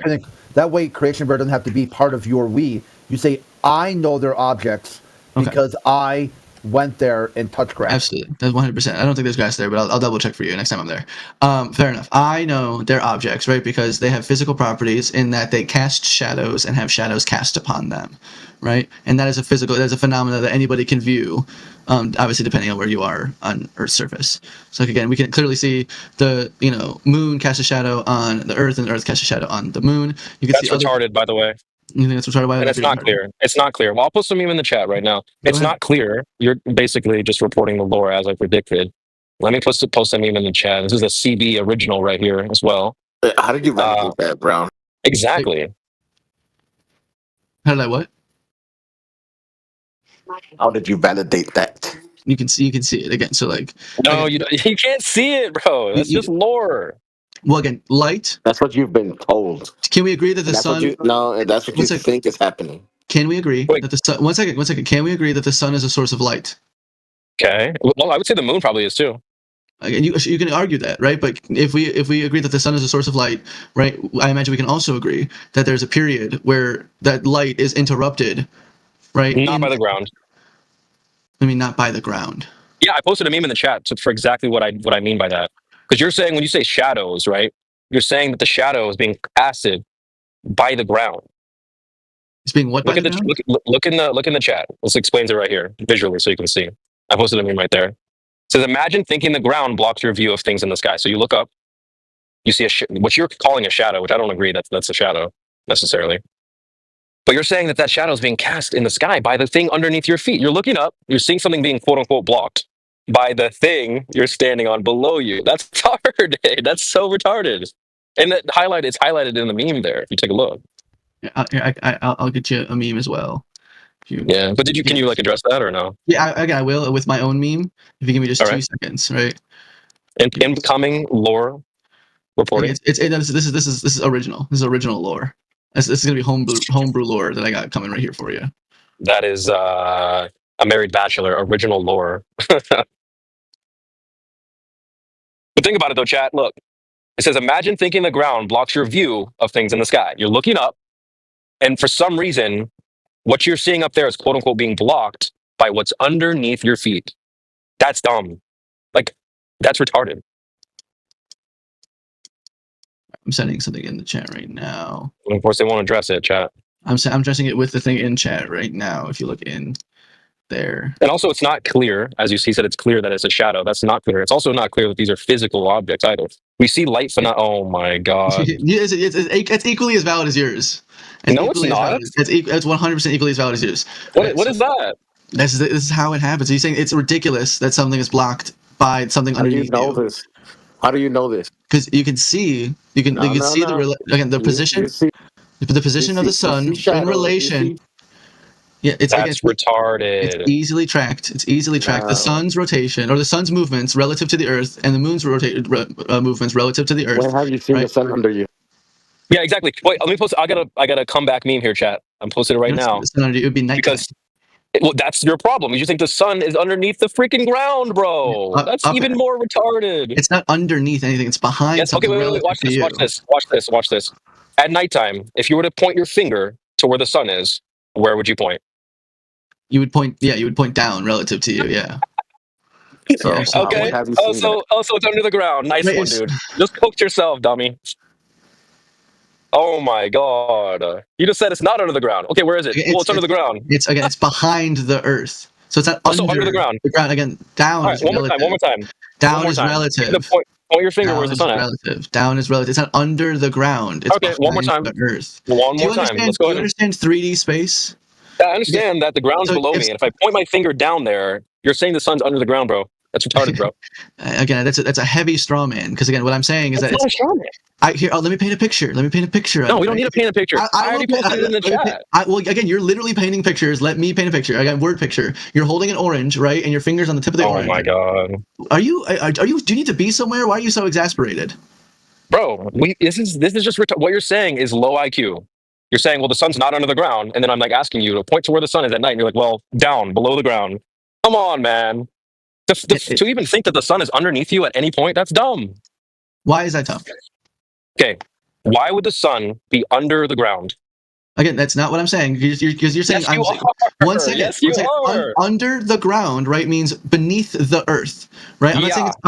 that way Creation Bear doesn't have to be part of your we. You say I know they're objects because I went there and touched grass. Absolutely. That's 100%. I don't think there's grass there, but I'll double check for you next time I'm there. Fair enough. I know they're objects, right? Because they have physical properties in that they cast shadows and have shadows cast upon them, right? And that is a phenomena that anybody can view, obviously depending on where you are on Earth's surface. So again, we can clearly see the moon cast a shadow on the Earth and the Earth cast a shadow on the moon. You can That's retarded, by the way. You think that's retarded? And it's not clear. It's not clear. Well, I'll put some meme in the chat right now. It's not clear. You're basically just reporting the lore as I predicted. Let me post some meme in the chat. This is a CB original right here as well. How did you validate that, Brown? Exactly. How did I what? How did you validate that? You can see it again. So no, you can't see it, bro. That's just lore. Well, again, light. That's what you've been told. Can we agree that the sun? That's what you think is happening. Can we agree that the sun? 1 second. Can we agree that the sun is a source of light? Okay. Well, I would say the moon probably is too. Again, you can argue that, right? But if we agree that the sun is a source of light, right? I imagine we can also agree that there's a period where that light is interrupted, right? Not by the ground. I mean, not by the ground. Yeah, I posted a meme in the chat for exactly what I mean by that. Because you're saying when you say shadows, right? You're saying that the shadow is being casted by the ground. It's being what? Look in the chat. This explains it right here visually, so you can see. I posted a meme right there. It says, imagine thinking the ground blocks your view of things in the sky. So you look up, you see what you're calling a shadow, which I don't agree that's a shadow necessarily. But you're saying that shadow is being cast in the sky by the thing underneath your feet. You're looking up, you're seeing something being quote unquote blocked by the thing you're standing on below you. That's retarded. That's so retarded. And it's highlighted in the meme there. If you take a look. Yeah, I'll get you a meme as well. Yeah, but can you address that or no? Yeah, I will with my own meme. If you give me just 2 seconds, right? Incoming lore reporting. This is original. This is original lore. This is gonna be homebrew lore that I got coming right here for you. That is a married bachelor original lore. But think about it though, chat. Look, it says, imagine thinking the ground blocks your view of things in the sky. You're looking up, and for some reason, what you're seeing up there is quote unquote being blocked by what's underneath your feet. That's dumb. That's retarded. I'm sending something in the chat right now. And of course, they won't address it, chat. I'm addressing it with the thing in chat right now. If you look in there, and also it's not clear, as you see, said it's clear that it's a shadow. That's not clear. It's also not clear that these are physical objects either. We see light phenomena. Oh my god! it's equally as valid as yours. No, it's not. It's 100% equally as valid as yours. What is that? This is how it happens. You're saying it's ridiculous that something is blocked by something underneath you. This? How do you know this? Because you can see, the position, the position of the sun in relation. Yeah, that's retarded. It's easily tracked. The sun's rotation or the sun's movements relative to the Earth, and the moon's movements relative to the Earth. When have you seen the sun under you? Yeah, exactly. Wait, let me post. I got a comeback meme here, chat. I'm posting it right now. It would be nighttime. Well, that's your problem. You think the sun is underneath the freaking ground, bro. That's even more retarded. It's not underneath anything. It's behind Yes. Okay. something Wait. relative Watch to this. you. Watch this. Watch this. Watch this. At nighttime, if you were to point your finger to where the sun is, where would you point? You would point. Yeah, you would point down relative to you. Yeah. So, Okay. what have you seen that? Also, it's under the ground. Nice Wait, one, dude. Just cooked yourself, dummy. Oh my god. You just said it's not under the ground. Okay, where is it? Well, it's under the ground. It's behind the earth. So it's not under the ground. The ground again. Down. All right, is one relative. more time. Down One more is time. relative. Point your finger. Down Where's the is sun at? relative. Down is relative. It's not under the ground. It's Okay, one more behind time. the earth. One more time. Let's go Do you ahead. understand 3D space? Yeah, I understand that the ground's below me, and if I point my finger down there, you're saying the sun's under the ground, bro. That's retarded, bro. Again, that's a heavy straw man. Because again, what I'm saying is That's that not a straw man. let me paint a picture. Let me paint a picture. No, we don't need to paint a picture. I already posted it in the chat. Well, again, you're literally painting pictures. Let me paint a picture. Again, word picture. You're holding an orange, right? And your finger's on the tip of the orange. Oh my god. Are you? Do you need to be somewhere? Why are you so exasperated? Bro, this is just what you're saying is low IQ. You're saying, well, the sun's not under the ground, and then I'm like asking you to point to where the sun is at night, and you're like, well, down, below the ground. Come on, man. To even think that the sun is underneath you at any point, that's dumb. Why is that dumb? Okay, why would the sun be under the ground? Again, that's not what I'm saying. Because you're saying, yes, you are. One second. Yes, you are. Under the ground, right, means beneath the earth, right? I'm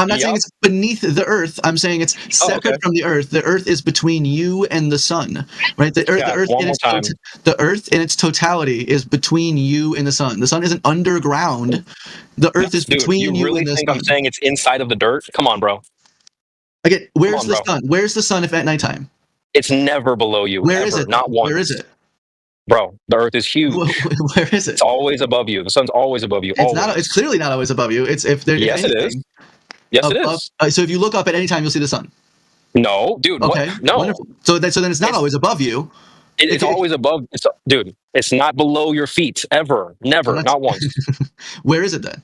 not saying it's beneath the earth. I'm saying it's separate from the earth. The earth is between you and the sun, right? The earth in its totality is between you and the sun. The sun isn't underground. The earth is between you and the sun. You really think I'm saying it's inside of the dirt? Come on, bro. Again, where's the sun? Where's the sun if at nighttime? It's never below you. Where ever, is it? Not once. Where is it? Bro, the earth is huge. Where is it? It's always above you. The sun's always above you. It's clearly not always above you. It's if there's yes, it is. Yes, it is. So if you look up at any time, you'll see the sun. No, dude. Okay. What? No. Wonderful. So then it's not always above you. It's always above. Dude, it's not below your feet ever. Never. Not once. Where is it then?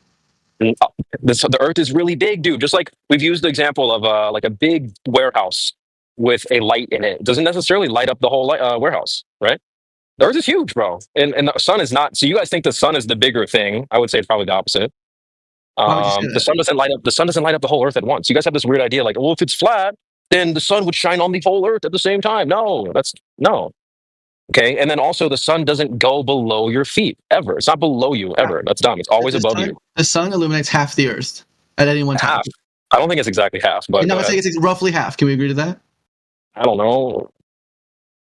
The earth is really big, dude. Just like we've used the example of like a big warehouse with a light in it. It doesn't necessarily light up the whole warehouse, right? The earth is huge, bro. And the sun is not. So you guys think the sun is the bigger thing. I would say it's probably the opposite. The sun doesn't light up. The sun doesn't light up the whole earth at once. You guys have this weird idea, like, well, if it's flat, then the sun would shine on the whole earth at the same time. No. Okay, and then also the sun doesn't go below your feet ever. It's not below you ever. That's dumb. It's always above you. The sun illuminates half the earth at any one time. Half. I don't think it's exactly half, but no, I'm saying it's roughly half. Can we agree to that? I don't know.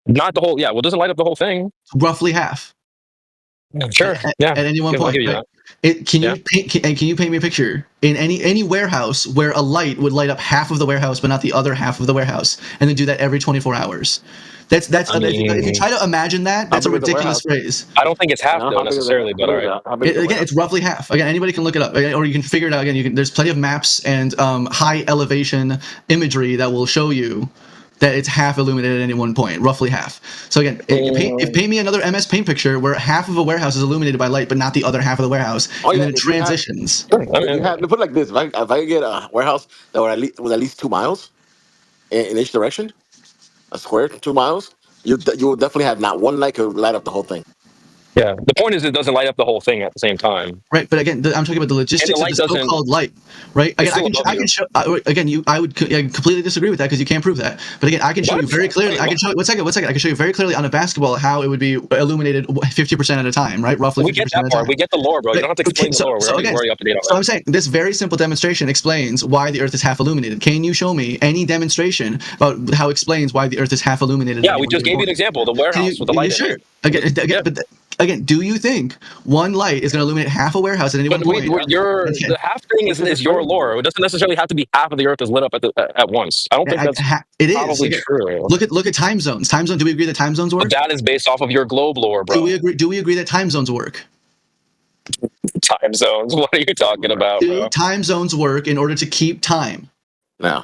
Not the whole. Yeah, well, it doesn't light up the whole thing. Roughly half. Sure. At any one point. Right? Can you paint me a picture in any warehouse where a light would light up half of the warehouse but not the other half of the warehouse, and then do that every 24 hours? If you try to imagine that, that's a ridiculous phrase. I don't think it's half though necessarily, but all right. Again, it's roughly half. Again, anybody can look it up, or you can figure it out. Again, there's plenty of maps and high elevation imagery that will show you that it's half illuminated at any one point, roughly half. So again, paint me another MS Paint picture where half of a warehouse is illuminated by light, but not the other half of the warehouse, and then it transitions. To put it like this: if I get a warehouse that was at least 2 miles in each direction, a square 2 miles, you will definitely have not one light could light up the whole thing. Yeah, the point is it doesn't light up the whole thing at the same time. Right, but again, I'm talking about the logistics of the so-called light. Right, again, I can show. Again, I would completely disagree with that because you can't prove that. But again, I can show you very clearly. I can show. One second. I can show you very clearly on a basketball how it would be illuminated 50% at a time. Right, roughly. We get that part. We get the lore, bro. You don't have to explain the lore. We're already up to date on that. So I'm saying this very simple demonstration explains why the Earth is half illuminated. Can you show me any demonstration about how it explains why the Earth is half illuminated? Yeah, we just gave you an example. The warehouse with the light. Sure. Again, do you think one light is going to illuminate half a warehouse at any one point? The half thing is your lore. It doesn't necessarily have to be half of the earth is lit up at once. I don't think that's probably true. Look at time zones. Time zones. Do we agree that time zones work? But that is based off of your globe lore, bro. Do we agree that time zones work? Time zones. What are you talking about, bro? Do time zones work in order to keep time? No.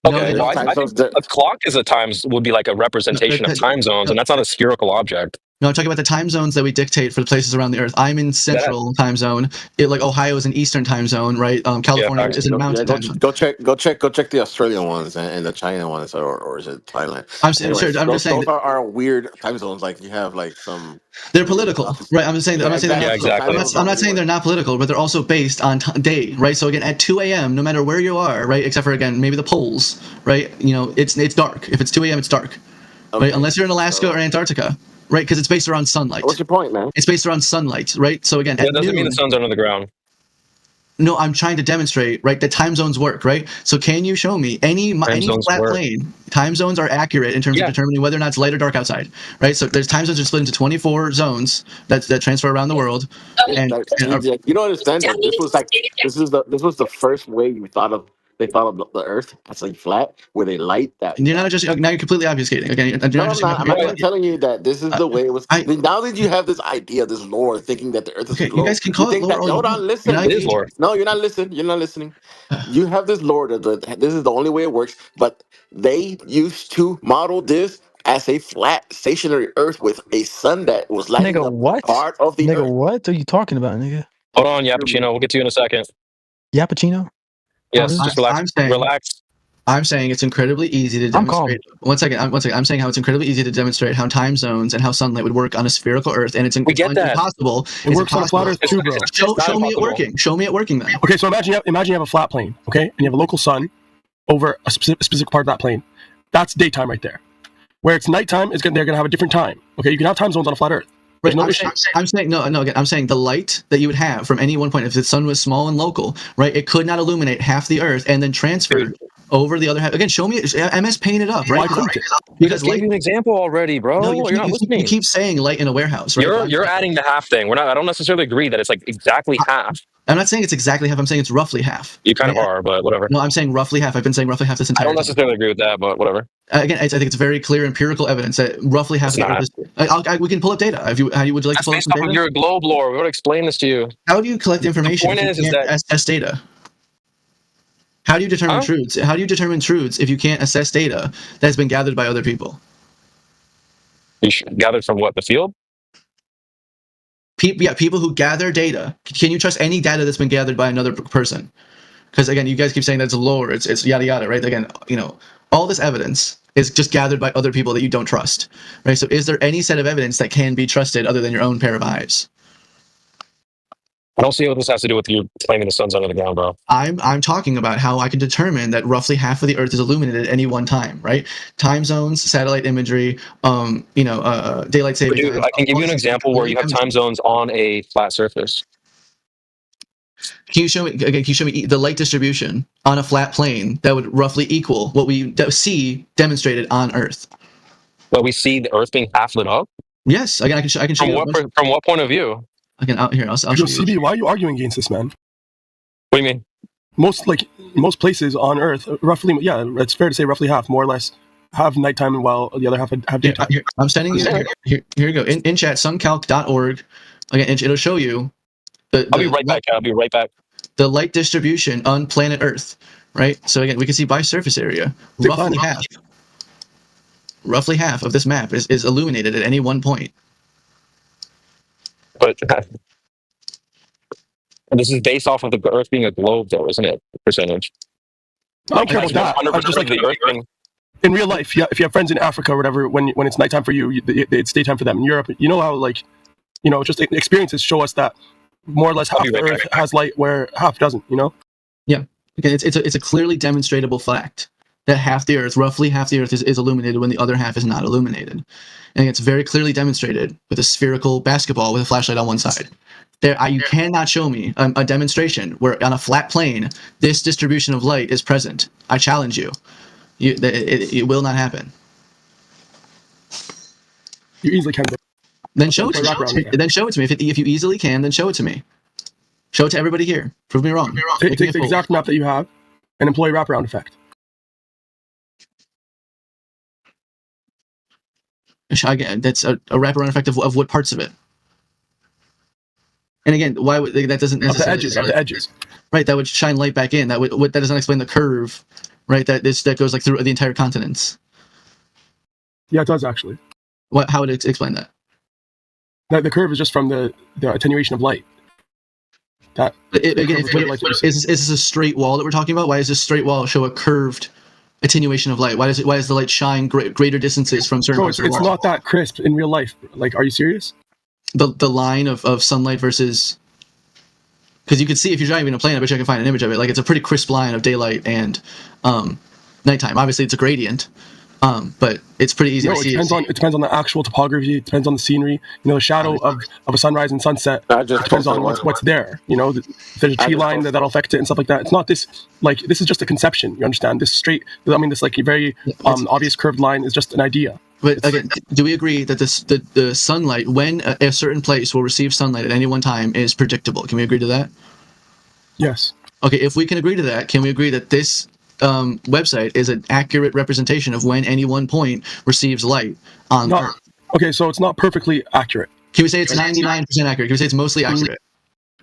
Okay, I think a clock is would be like a representation of time zones, and that's not a spherical object. No, I'm talking about the time zones that we dictate for the places around the Earth. I'm in Central time zone. Like Ohio is in Eastern time zone, right? California is in Mountain time zone. Go check the Australian ones and the China ones, or is it Thailand? I'm Anyways, just saying those are weird time zones. Like you have like some. they're political, right? I'm saying they're not. I'm not saying they're not political, but they're also based on day, right? So again, at 2 a.m., no matter where you are, right, except for again maybe the poles, right? It's dark. If it's 2 a.m., it's dark, right? Unless you're in Alaska or Antarctica, right? Because it's based around sunlight. What's your point, man? It's based around sunlight, right? So again, that doesn't mean the sun's under the ground. No, I'm trying to demonstrate, right, that time zones work, right? So can you show me any flat plane? Time zones are accurate in terms of determining whether or not it's light or dark outside, right? So there's time zones are split into 24 zones that transfer around the world. And you don't understand that this was the first way they thought of the Earth as like flat, where they light that. You're not just now you're completely obfuscating. Okay, I'm not telling you that this is the way it was. Now that you have this idea, this lore, thinking that the Earth is a globe, you guys can call it lore. Hold on, listen. It is lore. No, you're not listening. You're not listening. You have this lore that this is the only way it works, but they used to model this as a flat, stationary Earth with a sun that was lighting up part of the Earth. What are you talking about, nigga? Hold on, Yappuccino. We'll get to you in a second. Yappuccino? Yes, just relax. Relax. I'm saying it's incredibly easy to demonstrate. One second. I'm saying how it's incredibly easy to demonstrate how time zones and how sunlight would work on a spherical Earth, and it's impossible. It works on a flat Earth too, bro. Show me it working. Show me it working then. Okay, so imagine you have a flat plane, okay, and you have a local sun over a specific part of that plane. That's daytime right there. Where it's nighttime, they're gonna have a different time. Okay, you can have time zones on a flat Earth. Right, I'm saying again, I'm saying the light that you would have from any one point, if the sun was small and local, right, it could not illuminate half the Earth and then transfer over the other half. Again, show me MS painted up, right? Because I gave you an example already, bro. No, you're not listening. You keep saying light in a warehouse, right? You're adding the half thing. I don't necessarily agree that it's like exactly half. I'm not saying it's exactly half. I'm saying it's roughly half. You kind of are, but whatever. No, I'm saying roughly half. I've been saying roughly half this entire time. I don't necessarily agree with that, but whatever. Again, I think it's very clear empirical evidence that roughly half. We can pull up data. Would you like to pull up some data? You're a globe lore. We want to explain this to you. How do you collect information? The point is that assess data. How do you determine truths? How do you determine truths if you can't assess data that's been gathered by other people? Gathered from what? The field? People who gather data. Can you trust any data that's been gathered by another person? Because again, you guys keep saying that's lore. It's yada yada, right? Again, all this evidence is just gathered by other people that you don't trust, right? So, is there any set of evidence that can be trusted other than your own pair of eyes? I don't see what this has to do with you claiming the sun's under the ground, bro. I'm talking about how I can determine that roughly half of the Earth is illuminated at any one time, right? Time zones, satellite imagery, daylight saving time. I can give you an example where you have time zones on a flat surface. Can you show me the light distribution on a flat plane that would roughly equal what we see demonstrated on Earth? Well, we see the Earth being half lit up? Yes, I can show you. From what point of view? I'll show you. CB, why are you arguing against this, man? What do you mean? Most places on Earth, roughly, it's fair to say roughly half, more or less, have nighttime while the other half have daytime. I'm standing here you go. In chat, suncalc.org. Again, it'll show you. I'll be right back. I'll be right back. The light distribution on planet Earth, right? So again, we can see by surface area, roughly half of this map is illuminated at any one point. But this is based off of the Earth being a globe, though, isn't it? Percentage. I don't care about that. I'm just like, in real life, if you have friends in Africa or whatever, when it's nighttime for you, it's daytime for them. In Europe, you know how just experiences show us that more or less half the Earth has light where half doesn't. Yeah. Okay. It's a clearly demonstrable fact that roughly half the Earth is illuminated when the other half is not illuminated. And it's very clearly demonstrated with a spherical basketball with a flashlight on one side. You cannot show me a demonstration where on a flat plane, this distribution of light is present. I challenge you. It will not happen. You easily can. Then show it to me. Then show it to me. If you easily can, then show it to me. Show it to everybody here. Prove me wrong. Take the exact map that you have and employ wraparound effect. Again, that's a wraparound effect of what parts of it? And again, why would that doesn't necessarily of the edges, right? That would shine light back in. That doesn't explain the curve, right? That goes like through the entire continents. Yeah, it does actually. How would it explain that? The curve is just from the attenuation of light. That again, is this a straight wall that we're talking about? Why does this straight wall show a curved attenuation of light? Why does the light shine greater distances from certain parts of the wall? It's not that crisp in real life. Like, are you serious? The line of sunlight versus, because you can see if you're driving a plane, I bet you I can find an image of it. Like, it's a pretty crisp line of daylight and nighttime. Obviously, it's a gradient, but it's pretty easy to see. It depends on the actual topography. It depends on the scenery. The shadow of a sunrise and sunset depends on what's there. If there's a tree line that'll affect it and stuff like that. It's not this, like, this is just a conception. You understand? This this like very obvious curved line is just an idea. But again, do we agree that the sunlight, when a certain place will receive sunlight at any one time, is predictable? Can we agree to that? Yes. Okay, if we can agree to that, can we agree that this website is an accurate representation of when any one point receives light on Earth? Okay, so it's not perfectly accurate. Can we say it's 99% accurate? Can we say it's mostly accurate?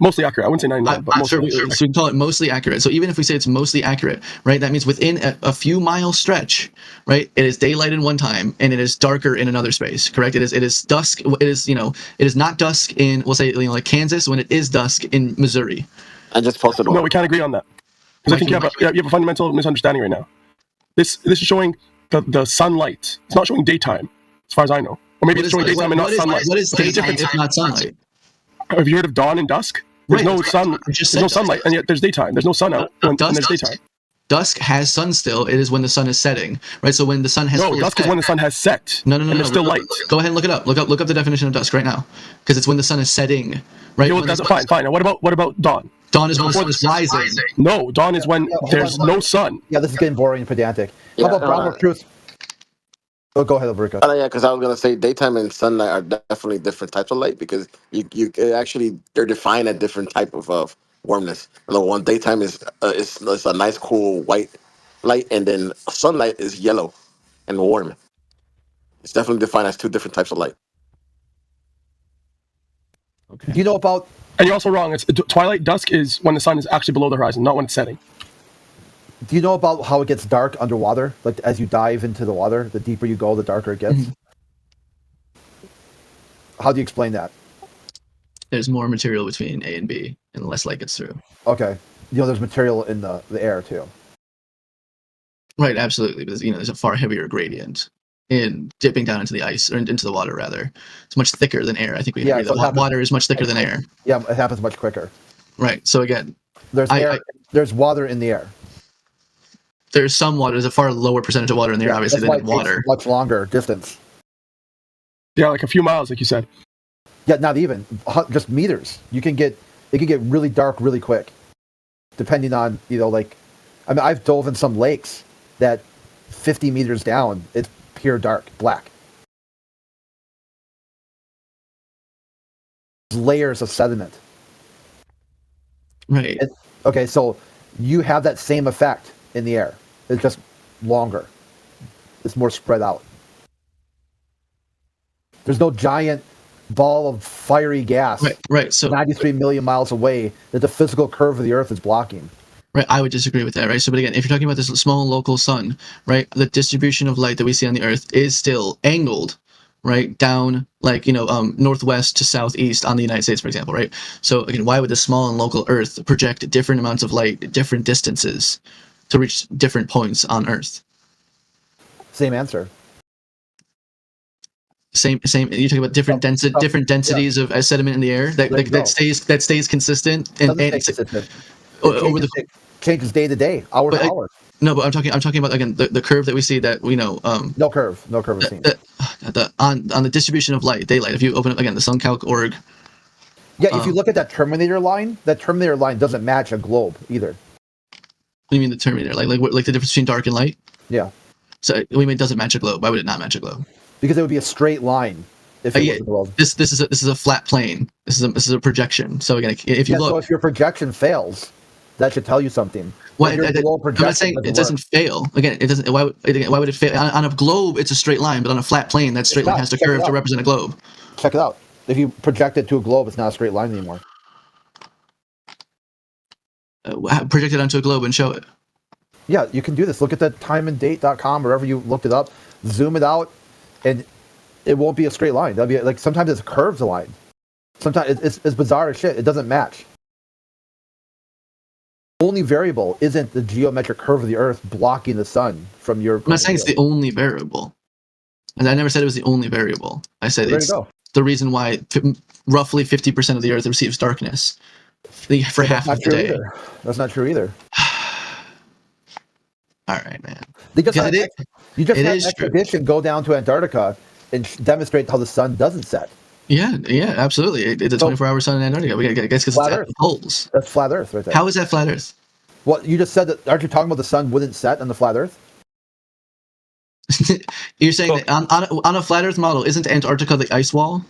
Mostly accurate. I wouldn't say 99, but mostly accurate. So we can call it mostly accurate. So even if we say it's mostly accurate, right, that means within a few mile stretch, right, it is daylight in one time and it is darker in another space, correct? It is dusk. It is not dusk in, we'll say, like Kansas, when it is dusk in Missouri. I just posted one. No, we can't agree on that. Because I think you have a fundamental misunderstanding right now. This is showing the sunlight. It's not showing daytime, as far as I know. Or maybe it's showing daytime and not sunlight. What is daytime if not sunlight? Have you heard of dawn and dusk? There's no sun. There's no sunlight, and yet there's daytime. There's no sun out, and there's daytime. Dusk has sun still. It is when the sun is setting, right? So when the sun has dusk is when the sun has set. No. There's still light. Go ahead and look it up. Look up the definition of dusk right now, because it's when the sun is setting, right? Fine. Now, what about dawn? Dawn is when the sun is rising. No, dawn is when there's no sun. Yeah, this is getting boring and pedantic. How about Brownwreckluse? Oh, go ahead, Alberto. Yeah, because I was gonna say daytime and sunlight are definitely different types of light, because they're defined at different type of warmness. One daytime is a nice cool white light, and then sunlight is yellow and warm. It's definitely defined as two different types of light. Okay. Do you know about? And you're also wrong. It's twilight. Dusk is when the sun is actually below the horizon, not when it's setting. Do you know about how it gets dark underwater? Like, as you dive into the water, the deeper you go, the darker it gets. How do you explain that? There's more material between A and B, and less light gets through. Okay. There's material in the air too. Right, absolutely. But there's a far heavier gradient in dipping down into the ice, or into the water rather. It's much thicker than air. I think we agree that water is much thicker than air. Yeah, it happens much quicker. Right. So again, there's water in the air. There's some water. There's a far lower percentage of water in the air, obviously, than in water. Much longer distance. Yeah, like a few miles, like you said. Yeah, not even just meters. It can get really dark really quick, depending on I've dove in some lakes that 50 meters down, it's pure dark black. Layers of sediment. Right. Okay, so you have that same effect in the air. It's just longer. It's more spread out. There's no giant ball of fiery gas. Right. So 93 million miles away that the physical curve of the Earth is blocking. Right, I would disagree with that, right? So, but again, if you're talking about this small local sun, right, the distribution of light that we see on the Earth is still angled, right, down, northwest to southeast on the United States, for example, right? So, again, why would the small and local Earth project different amounts of light at different distances to reach different points on Earth? Same answer. Same. You're talking about different densities of sediment in the air that stays consistent over the changes day to day, hour to hour. No, but I'm talking about again the curve that we see that we know. No curve is seen. On the distribution of daylight. If you open up again the suncalc.org. Yeah, if you look at that Terminator line doesn't match a globe either. What do you mean the Terminator? Like the difference between dark and light? Yeah. So what do you mean it doesn't match a globe? Why would it not match a globe? Because it would be a straight line. If it was a globe. This is a flat plane. This is a projection. So again, if you look, so if your projection fails, that should tell you something. I'm not saying it doesn't fail. Again, it doesn't. Why would it fail? On a globe, it's a straight line, but on a flat plane, that straight line has to curve to represent a globe. Check it out. If you project it to a globe, it's not a straight line anymore. Project it onto a globe and show it. Yeah, you can do this. Look at the timeanddate.com, wherever you looked it up. Zoom it out, and It won't be a straight line. That'll be like sometimes it's a curved line. Sometimes it's bizarre as shit. It doesn't match. Only variable isn't the geometric curve of the Earth blocking the sun from your. I'm not saying it's the only variable. And I never said it was the only variable. I said There it's you go. the reason why roughly 50% of the Earth receives darkness for half of the day. Either. That's not true either. All right, man. You just had an is expedition go down to Antarctica and demonstrate how the sun doesn't set. Yeah, absolutely. It's a 24-hour sun in Antarctica. I guess because it's at the poles. That's flat Earth right there. How is that flat Earth? Well, you just said that. Aren't you talking about the sun wouldn't set on the flat Earth? You're saying that on a flat Earth model, isn't Antarctica the ice wall?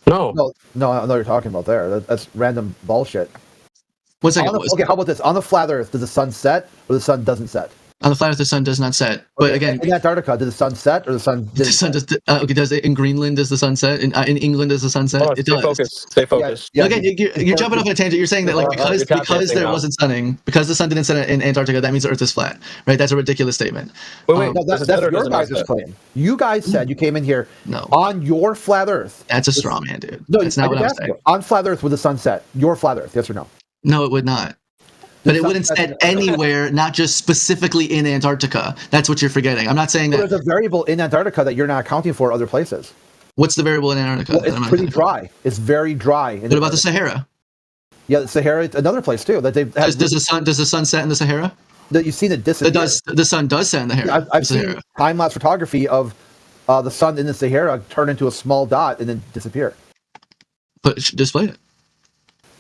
No. No, I know what you're talking about there. That's random bullshit. 1 second. Okay, how about this? On the flat Earth, does the sun set or the sun doesn't set? On the flat Earth, the sun does not set. But again, in Antarctica, does the sun set or the sun? Does it in Greenland? Does the sun set? In England, does the sun set? It does. Stay focused. Yeah, again, you're jumping off on a tangent. You're saying that like because there wasn't sunning, because the sun didn't set in Antarctica, that means the Earth is flat, right? That's a ridiculous statement. Wait, no, that's your guys' claim. You guys said you came in here. No. On your flat Earth. That's a straw man, dude. No, that's not what I'm saying. On flat Earth, would the sun set? Your flat Earth, yes or no? No, it would not. But it wouldn't set anywhere, not just specifically in Antarctica. That's what you're forgetting. I'm not saying that. There's a variable in Antarctica that you're not accounting for other places. What's the variable in Antarctica? Well, it's pretty dry. It's very dry. What about the Sahara? Yeah, the Sahara, another place too. That they've does the sun set in the Sahara? That you've seen it disappear. The sun does set in the Sahara. I've seen time-lapse photography of the sun in the Sahara turn into a small dot and then disappear. But display it.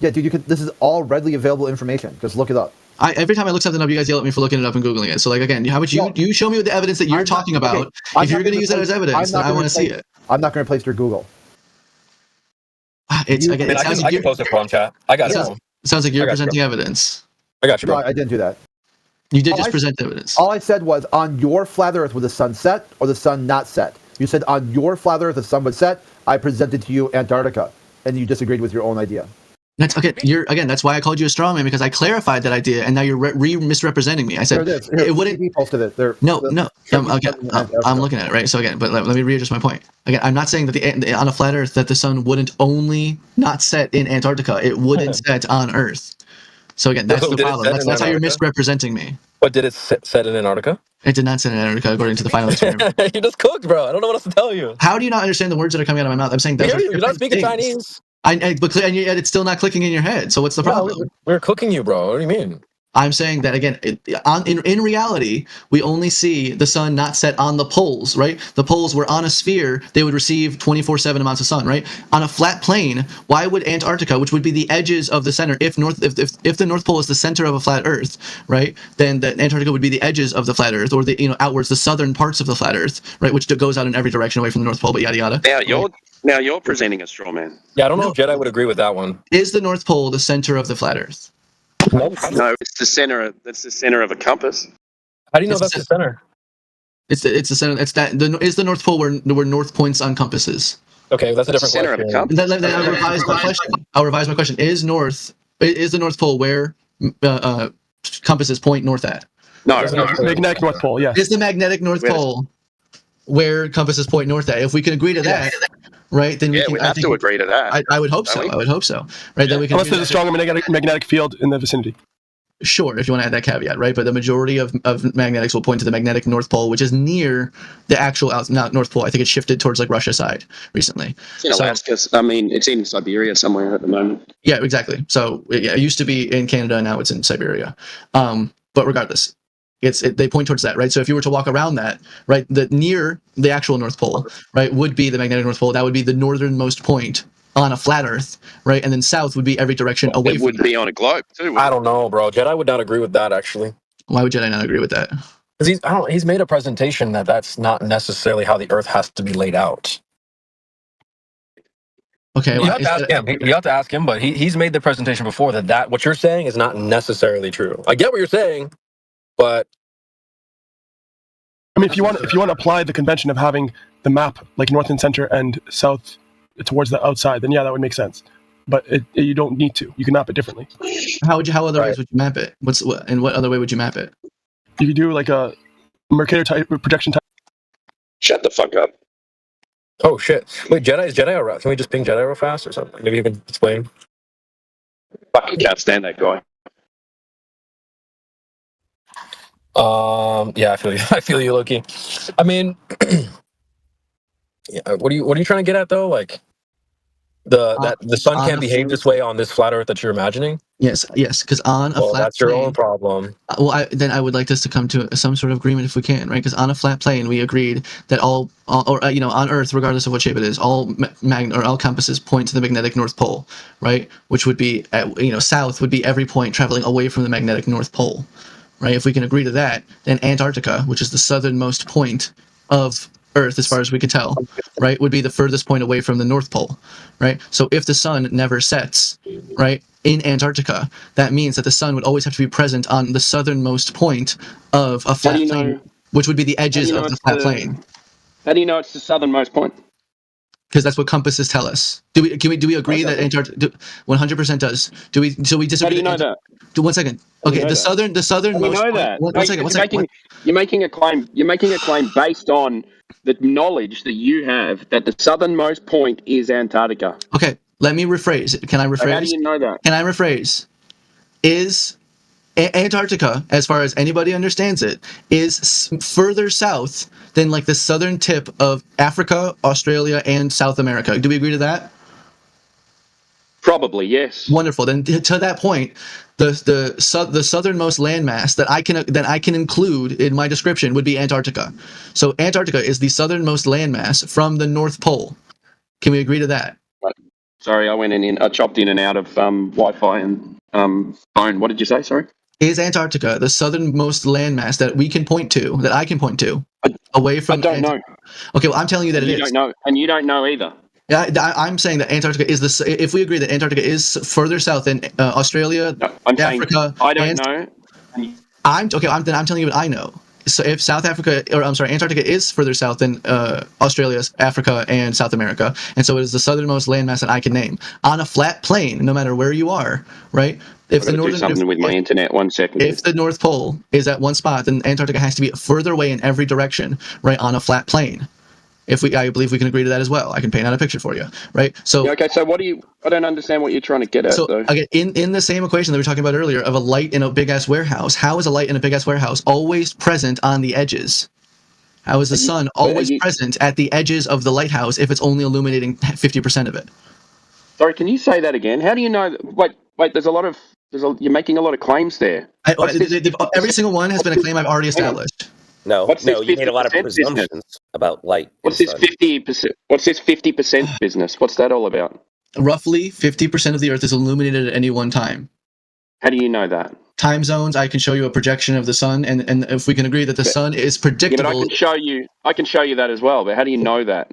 Yeah, dude, this is all readily available information. Just look it up. Every time I look something up, you guys yell at me for looking it up and Googling it. So, like, again, how about you show me the evidence that you're talking about? Okay, if you're going to use that as evidence, then I want to see it. I'm not going to replace your Google. I can post it for chat. I got it. Sounds like you're presenting evidence. I got you, bro. No, I didn't do that. You did just present evidence. All I said was, on your flat Earth, would the sun set or the sun not set? You said, on your flat Earth, the sun would set. I presented to you Antarctica, and you disagreed with your own idea. That's okay. That's why I called you a straw man, because I clarified that idea, and now you're misrepresenting me. I said it wouldn't. Posted it. No. I'm looking at it right. So again, but let me readjust my point. Again, I'm not saying that on a flat Earth that the sun wouldn't only not set in Antarctica. It wouldn't set on Earth. So again, that's the problem. That's how you're misrepresenting me. But did it set in Antarctica? It did not set in Antarctica, according to the final experiment. You just cooked, bro. I don't know what else to tell you. How do you not understand the words that are coming out of my mouth? I'm saying you're not speaking Chinese. And yet it's still not clicking in your head. So what's the problem? We're cooking you, bro. What do you mean? I'm saying that again. In reality, we only see the sun not set on the poles, right? The poles were on a sphere; they would receive 24/7 amounts of sun, right? On a flat plane, why would Antarctica, which would be the edges of the center, if the North Pole is the center of a flat Earth, right? Then the Antarctica would be the edges of the flat Earth, or outwards the southern parts of the flat Earth, right? Which goes out in every direction away from the North Pole, but yada yada. Now you're presenting a straw man. Yeah, I don't know if Jedi would agree with that one. Is the North Pole the center of the flat Earth? No, it's the center. That's the center of a compass. How do you know that's the center? It's the center. It's that. Is the North Pole where North points on compasses? Okay, that's a different center question. Of a compass. I'll revise my question. Is the North Pole where compasses point north at? No, magnetic North Pole. Yes. Is the magnetic North Pole where compasses point north at? If we can agree to that. Right, then we have to agree to that. I would hope so. I would hope so. Right, then we can. Unless there's a stronger magnetic field in the vicinity. Sure, if you want to add that caveat, right? But the majority of magnetics will point to the magnetic North Pole, which is near the actual not North Pole. I think it's shifted towards like Russia side recently. It's in Alaska. It's in Siberia somewhere at the moment. Yeah, exactly. So it used to be in Canada, and now it's in Siberia. But regardless. They point towards that, right? So if you were to walk around that, right, near the actual North Pole, right, would be the magnetic North Pole. That would be the northernmost point on a flat Earth, right? And then south would be every direction away from. It would be on a globe too. I don't know, bro. Jedi would not agree with that, actually. Why would Jedi not agree with that? Because he's made a presentation that's not necessarily how the Earth has to be laid out. Okay, you have to ask him. You have to ask him, but he's made the presentation before that what you're saying is not necessarily true. I get what you're saying. But I mean, if you want to apply the convention of having the map like north and center and south towards the outside, then yeah, that would make sense. But you don't need to. You can map it differently. How other ways would you map it? What other way would you map it? You could do like a Mercator type projection type. Shut the fuck up. Oh shit! Wait, Jedi. Can we just ping Jedi real fast or something? Maybe you can explain. Fucking can't stand that guy. Yeah, I feel you. I feel you, Loki. I mean, yeah, what are you trying to get at though? Like that the sun can't behave this way on this flat Earth that you're imagining. Yes, because on a Well, flat that's your plane, own problem. well, then I would like us to come to some sort of agreement if we can, right? Because on a flat plane, we agreed that all on Earth, regardless of what shape it is, all all compasses point to the magnetic North Pole, right? Which would be south would be every point traveling away from the magnetic North Pole, right? If we can agree to that, then Antarctica, which is the southernmost point of Earth as far as we could tell, right, would be the furthest point away from the North Pole, right? So if the sun never sets, right, in Antarctica, that means that the sun would always have to be present on the southernmost point of a flat plane, which would be the edges of the flat plane. How do you know it's the southernmost point? Because that's what compasses tell us. Do we agree that Antarctica 100% does? Do we disagree? How do you know that? 1 second. Okay, the southernmost. You know that. One second. You're making a claim. You're making a claim based on the knowledge that you have that the southernmost point is Antarctica. Okay, let me rephrase. Can I rephrase? So how do you know that? Can I rephrase? Is Antarctica, as far as anybody understands it, is further south than like the southern tip of Africa, Australia, and South America. Do we agree to that? Probably, yes. Wonderful. Then to that point, the southernmost landmass that I can include in my description would be Antarctica. So Antarctica is the southernmost landmass from the North Pole. Can we agree to that? Sorry, I chopped in and out of Wi-Fi and phone. What did you say? Sorry. Is Antarctica the southernmost landmass that we can point to, that I can point to, away from? I don't know. Okay, well, I'm telling you that you don't know, and you don't know either. Yeah, I'm saying that Antarctica is if we agree that Antarctica is further south than Australia, Africa, I don't know. I'm telling you what I know. So if Antarctica is further south than Australia, Africa, and South America, and so it is the southernmost landmass that I can name on a flat plane, no matter where you are, right? If the do something with my internet. 1 second. If the North Pole is at one spot, then Antarctica has to be further away in every direction, right, on a flat plane. I believe we can agree to that as well. I can paint out a picture for you, right? So yeah, okay. So I don't understand what you're trying to get at. So though. Again, in the same equation that we were talking about earlier of a light in a big ass warehouse, how is a light in a big ass warehouse always present on the edges? How is the sun always present at the edges of the lighthouse if it's only illuminating 50% of it? Sorry, can you say that again? How do you know? Wait. You're making a lot of claims there. Every single one has been a claim I've already established. No, you made a lot of presumptions about light. What's this 50%? What's this 50% business? What's that all about? Roughly 50% of the Earth is illuminated at any one time. How do you know that? Time zones. I can show you a projection of the sun, and if we can agree that the sun is predictable. Yeah, but I can show you that as well. But how do you know that?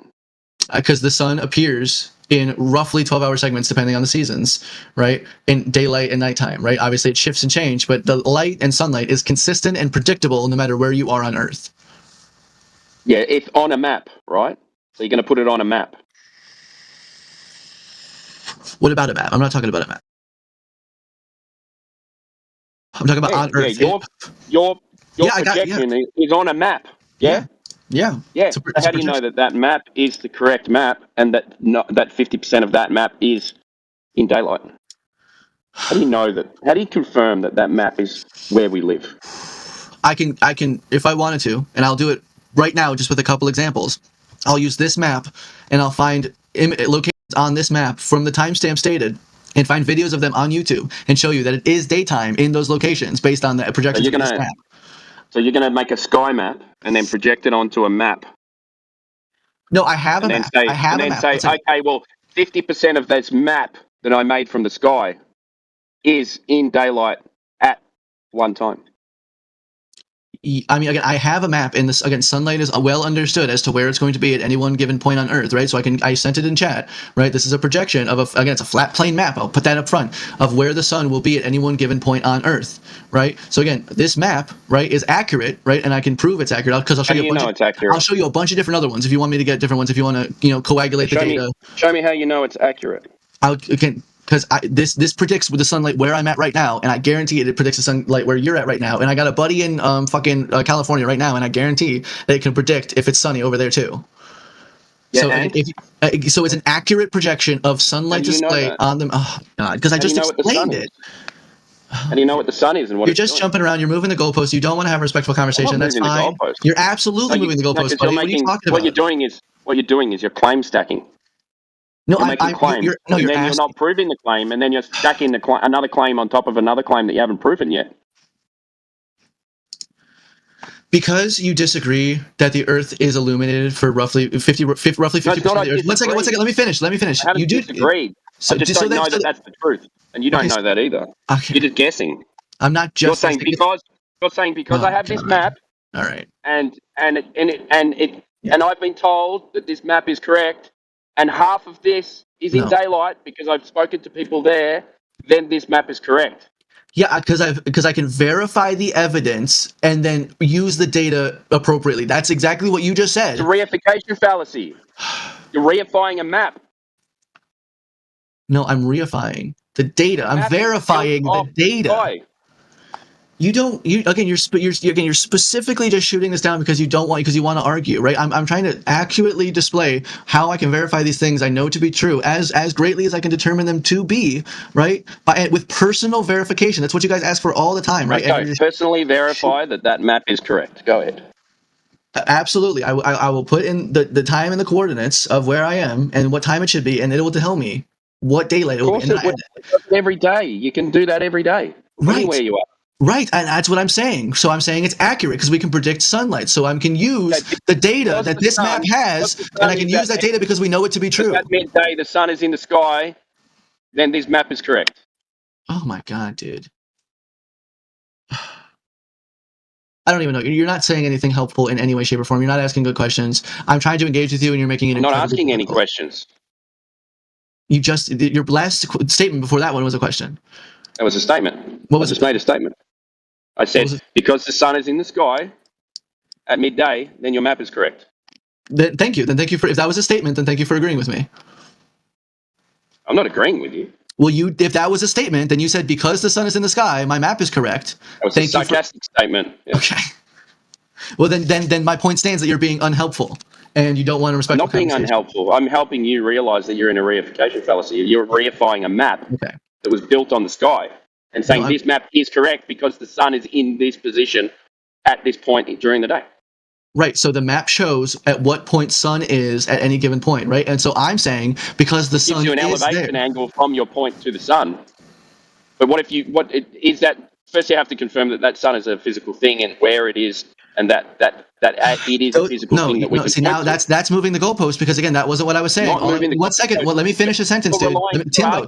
Because the sun appears in roughly 12-hour segments, depending on the seasons, right? In daylight and nighttime, right? Obviously, it shifts and changes, but the light and sunlight is consistent and predictable no matter where you are on Earth. Yeah, it's on a map, right? So you're going to put it on a map. What about a map? I'm not talking about a map. I'm talking about on Earth. Your projection is on a map. Yeah? Yeah. How do you know that map is the correct map and that 50% of that map is in daylight? How do you know that? How do you confirm that map is where we live? I can, if I wanted to, and I'll do it right now just with a couple examples. I'll use this map and I'll find locations on this map from the timestamp stated and find videos of them on YouTube and show you that it is daytime in those locations based on the projections of this map. So you're going to make a sky map and then project it onto a map? No, I have a map. I have a map. Okay, well, 50% of this map that I made from the sky is in daylight at one time. I mean, again, I have a map, and sunlight is well understood as to where it's going to be at any one given point on Earth, right? So I sent it in chat, right? This is a projection of it's a flat plane map. I'll put that up front of where the sun will be at any one given point on Earth, right? So again, this map, right, is accurate, right? And I can prove it's accurate because I'll show you I'll show you a bunch of different other ones if you want me to get different ones. If you want to, coagulate the data. Show me how you know it's accurate. Because this predicts with the sunlight where I'm at right now, and I guarantee it predicts the sunlight where you're at right now. And I got a buddy in fucking California right now, and I guarantee that it can predict if it's sunny over there too. Yeah, So and? so it's an accurate projection of sunlight How do you know display that? on them. Oh God, because I How do you just know what the sun explained is? it. How do you know what the sun is and what You're it's just doing? jumping around. You're moving the goalposts. You don't want to have a respectful I'm conversation. not That's moving the fine. goalposts. You're absolutely moving the goalposts, 'cause you're buddy. What are you making talking what about? you're doing is you're claim stacking. No, You're making claims, and you're then you're asking. not proving the claim, and then you're stacking another claim on top of another claim that you haven't proven yet. Because you disagree that the Earth is illuminated for roughly 50% No, it's not. of the Earth. One second. Let me finish. I haven't disagreed. I just don't know that that's the truth, and you don't know that either. Okay. You're just guessing. I'm not just You're saying because I have this map. All right. And I've been told that this map is correct, and half of this is in daylight because I've spoken to people there. Then this map is correct. Yeah, because I can verify the evidence and then use the data appropriately. That's exactly what you just said. It's a reification fallacy. You're reifying a map. No, I'm reifying the data. I'm verifying the data. You don't. You're specifically just shooting this down because you want to argue, right? I'm trying to accurately display how I can verify these things I know to be true as greatly as I can determine them to be, right? With personal verification. That's what you guys ask for all the time, right? Go. Personally verify that map is correct. Go ahead. Absolutely. I will put in the time and the coordinates of where I am and what time it should be, and it will tell me what daylight it will be. Of course, every day. You can do that every day. Right. Anywhere you are. Right, and that's what I'm saying. So I'm saying it's accurate because we can predict sunlight. So I can use the data that this map has, and I can use that data because we know it to be true. At midday, the sun is in the sky, then this map is correct. Oh my God, dude. I don't even know. You're not saying anything helpful in any way, shape, or form. You're not asking good questions. I'm trying to engage with you, and you're making it. I'm not asking any questions. Your last statement before that one was a question. That was a statement. What was I just made a statement. I said, because the sun is in the sky at midday, then your map is correct. Thank you. Then thank you for, if that was a statement, then thank you for agreeing with me. I'm not agreeing with you. Well, if that was a statement, then you said, because the sun is in the sky, my map is correct. That was a sarcastic statement. Yeah. Okay. Well, then my point stands that you're being unhelpful, and you don't want to respect. I'm not being unhelpful. I'm helping you realize that you're in a reification fallacy. You're reifying a map that was built on the sky and saying this map is correct because the sun is in this position at this point during the day. Right, so the map shows at what point sun is at any given point, right? And so I'm saying because the sun gives you an elevation angle from your point to the sun. But is that? First, you have to confirm that sun is a physical thing and where it is, and that it is a physical thing that we can. See, now that's moving the goalpost because again, that wasn't what I was saying. One second, well, let me finish the sentence, dude. Timbo,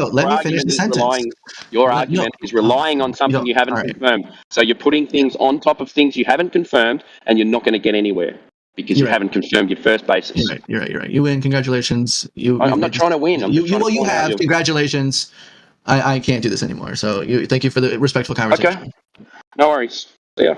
let me finish the sentence. Your argument is relying on something you haven't confirmed. So you're putting things on top of things you haven't confirmed, and you're not going to get anywhere because you haven't confirmed your first basis. You're right. You win. Congratulations. I'm not trying to win. You have. Congratulations. I can't do this anymore. So thank you for the respectful conversation. Okay. No worries. See ya.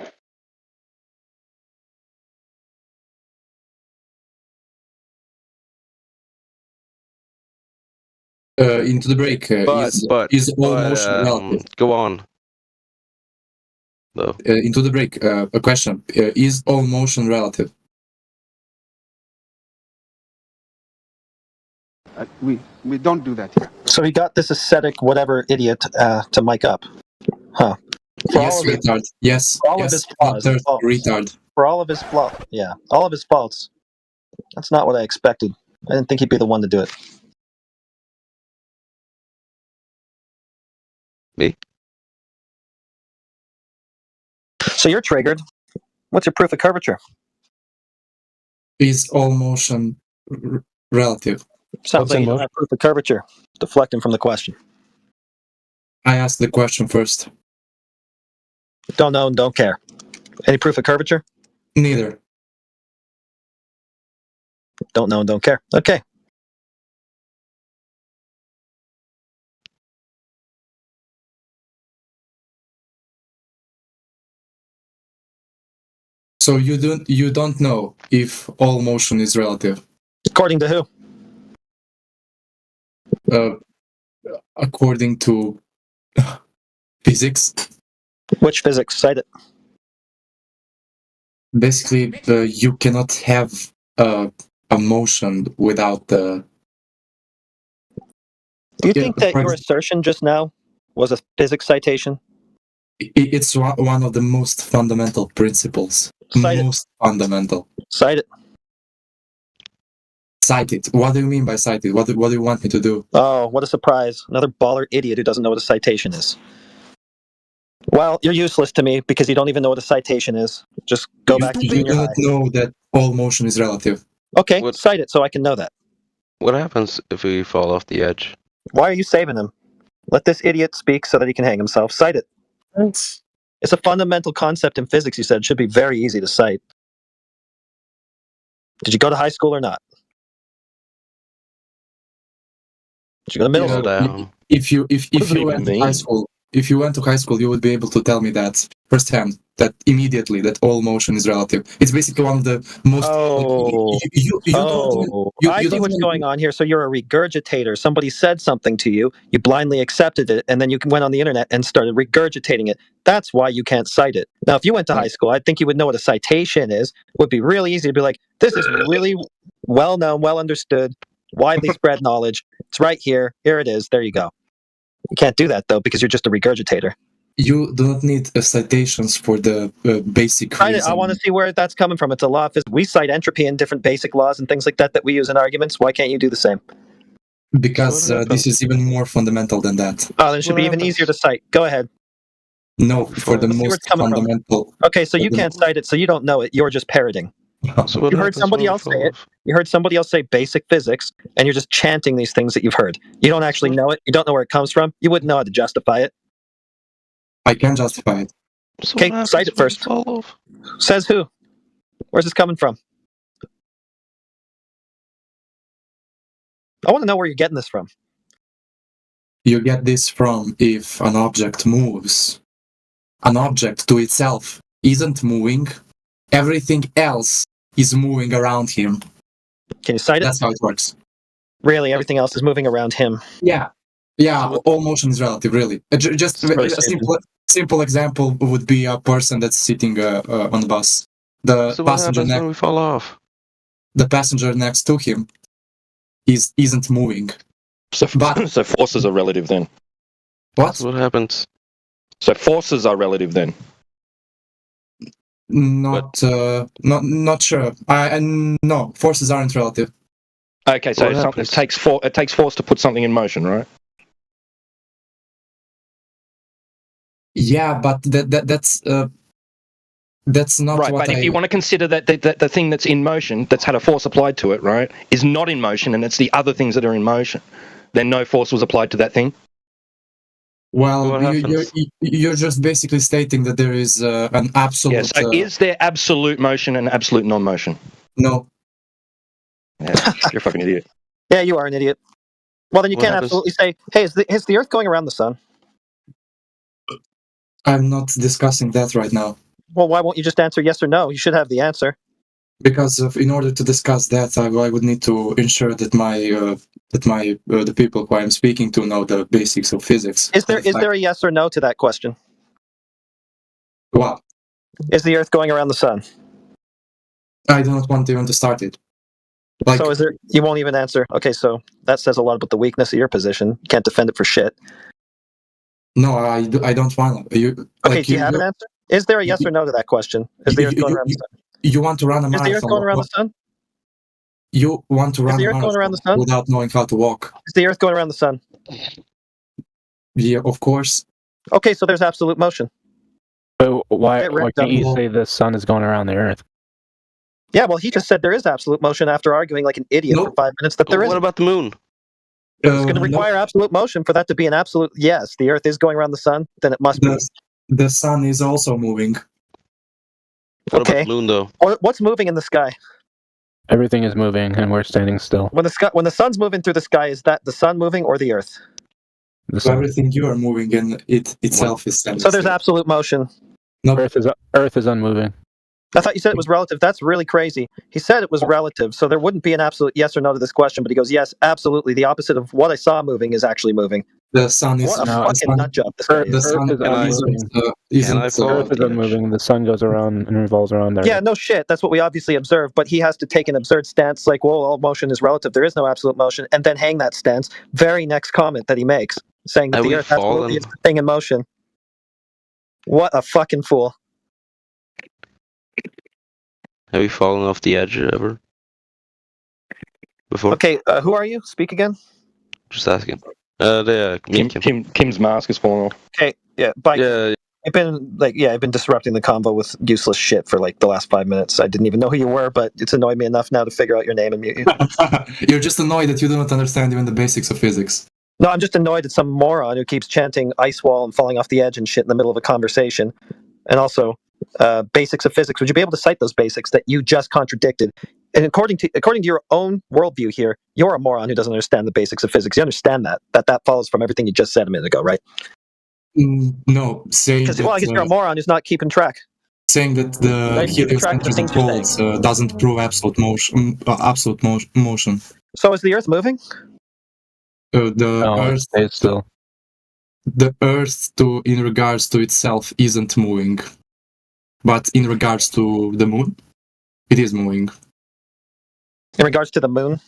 Into the break. Is all motion relative? Go on. No. Into the break. A question. Is all motion relative? We don't do that here. So he got this ascetic whatever idiot to mic up, huh? Yes, retard. Yes. For all of his flaws. Retard. For all of his flaws. Yeah, all of his faults. That's not what I expected. I didn't think he'd be the one to do it. Me? So you're triggered. What's your proof of curvature? Is all motion relative? Sounds like you don't have proof of curvature. Deflecting from the question. I asked the question first. Don't know and don't care. Any proof of curvature? Neither. Don't know and don't care. Okay. So you don't know if all motion is relative. According to who? According to physics. Which physics? Cite it. Basically, you cannot have a motion without the. Do you think that your assertion just now was a physics citation? It's one of the most fundamental principles. Most fundamental. Cite it. Cite it. What do you mean by cite it? What do you want me to do? Oh, what a surprise. Another baller idiot who doesn't know what a citation is. Well, you're useless to me because you don't even know what a citation is. Just go back to You junior do high. not know that all motion is relative. Okay, cite it so I can know that. What happens if we fall off the edge? Why are you saving him? Let this idiot speak so that he can hang himself. Cite it. Thanks. It's a fundamental concept in physics, you said. It should be very easy to cite. Did you go to high school or not? Did you go to middle school? If you went to high school, you would be able to tell me that firsthand, that immediately, that all motion is relative. It's basically one of the most. I see what's going on here. So you're a regurgitator. Somebody said something to you, you blindly accepted it, and then you went on the internet and started regurgitating it. That's why you can't cite it. Now, if you went to high school, I think you would know what a citation is. It would be really easy to be like, this is really well known, well understood, widely spread knowledge. It's right here. Here it is. There you go. You can't do that, though, because you're just a regurgitator. You do not need citations for the basic reason. I want to see where that's coming from. It's a law of physics. We cite entropy and different basic laws and things like that we use in arguments. Why can't you do the same? Because this is even more fundamental than that. Oh, then it should be even easier to cite. Go ahead. No, for the most fundamental. Okay, so you can't cite it, so you don't know it. You're just parroting. So you heard somebody else say it. You heard somebody else say basic physics, and you're just chanting these things that you've heard. You don't actually know it. You don't know where it comes from. You wouldn't know how to justify it. I can justify it. Okay, cite it first. Says who? Where's this coming from? I want to know where you're getting this from. You get this from if an object moves. An object to itself isn't moving. Everything else is moving around him. Can you cite it? That's how it works. Really, everything else is moving around him. Yeah. Yeah, all motion is relative, really. Just really a simple example would be a person that's sitting on the bus. The So what happens when we fall off? The passenger next to him isn't moving. So forces are relative then. What? What happens? So forces are relative then. Not sure. No, forces aren't relative. Okay, so it takes force to put something in motion, right? Yeah, but that's not right. what But if you want to consider that the thing that's in motion, that's had a force applied to it, right, is not in motion, and it's the other things that are in motion, then no force was applied to that thing. Well, you're just basically stating that there is an absolute. Yeah, so is there absolute motion and absolute non-motion? No. Yeah, you're a fucking idiot. Yeah, you are an idiot. Well, then you can't absolutely say, hey, is the Earth going around the sun? I'm not discussing that right now. Well, why won't you just answer yes or no? You should have the answer. Because in order to discuss that, I would need to ensure that the people who I'm speaking to know the basics of physics. Is there a yes or no to that question? What? Is the Earth going around the sun? I do not want even to start it. So is there? You won't even answer. Okay, so that says a lot about the weakness of your position. You can't defend it for shit. No, I don't want to. Okay, do you have an answer? Is there a yes or no to that question? Is the Earth going around the sun? You want to run a marathon? Is the Earth going around the sun? You want to run the a Earth going around the sun without knowing how to walk? Is the Earth going around the sun? Yeah, of course. Okay, so there's absolute motion. But why can't you say the sun is going around the Earth? Yeah, well, he just said there is absolute motion after arguing like an idiot for 5 minutes that there is. What about the moon? It's going to require absolute motion for that to be an absolute yes. The Earth is going around the sun, then it must be. The sun is also moving. What about the moon, though? What's moving in the sky? Everything is moving, and we're standing still. When the sun's moving through the sky, is that the sun moving or the Earth? Everything you are moving, and it itself is standing. So there's absolute motion. No, Earth is unmoving. I thought you said it was relative. That's really crazy. He said it was relative, so there wouldn't be an absolute yes or no to this question, but he goes, yes, absolutely. The opposite of what I saw moving is actually moving. The sun is What a fucking nut job this guy the is. sun Earth is unmoving. The sun goes around and revolves around there. Yeah, no shit. That's what we obviously observe. But he has to take an absurd stance like, well, all motion is relative. There is no absolute motion. And then hang that stance. Very next comment that he makes, saying that Have the we Earth absolutely is fallen? the thing in motion. What a fucking fool. Have you fallen off the edge ever? Before? Okay, who are you? Speak again. Just asking. Me and Kim. Kim's mask is falling off. Okay, yeah, bye. Yeah. I've been disrupting the convo with useless shit for like the last 5 minutes. I didn't even know who you were, but it's annoyed me enough now to figure out your name and mute you. You're just annoyed that you do not understand even the basics of physics. No, I'm just annoyed at some moron who keeps chanting ice wall and falling off the edge and shit in the middle of a conversation. And also, basics of physics. Would you be able to cite those basics that you just contradicted? And according to your own worldview here, you're a moron who doesn't understand the basics of physics. You understand that follows from everything you just said a minute ago, right? No, saying that, I guess you're a moron who's not keeping track. Saying that the heliocentric folds doesn't prove absolute motion. Motion. So is the Earth moving? Earth stays still. The Earth, in regards to itself, isn't moving, but in regards to the Moon, it is moving. In regards to the Moon?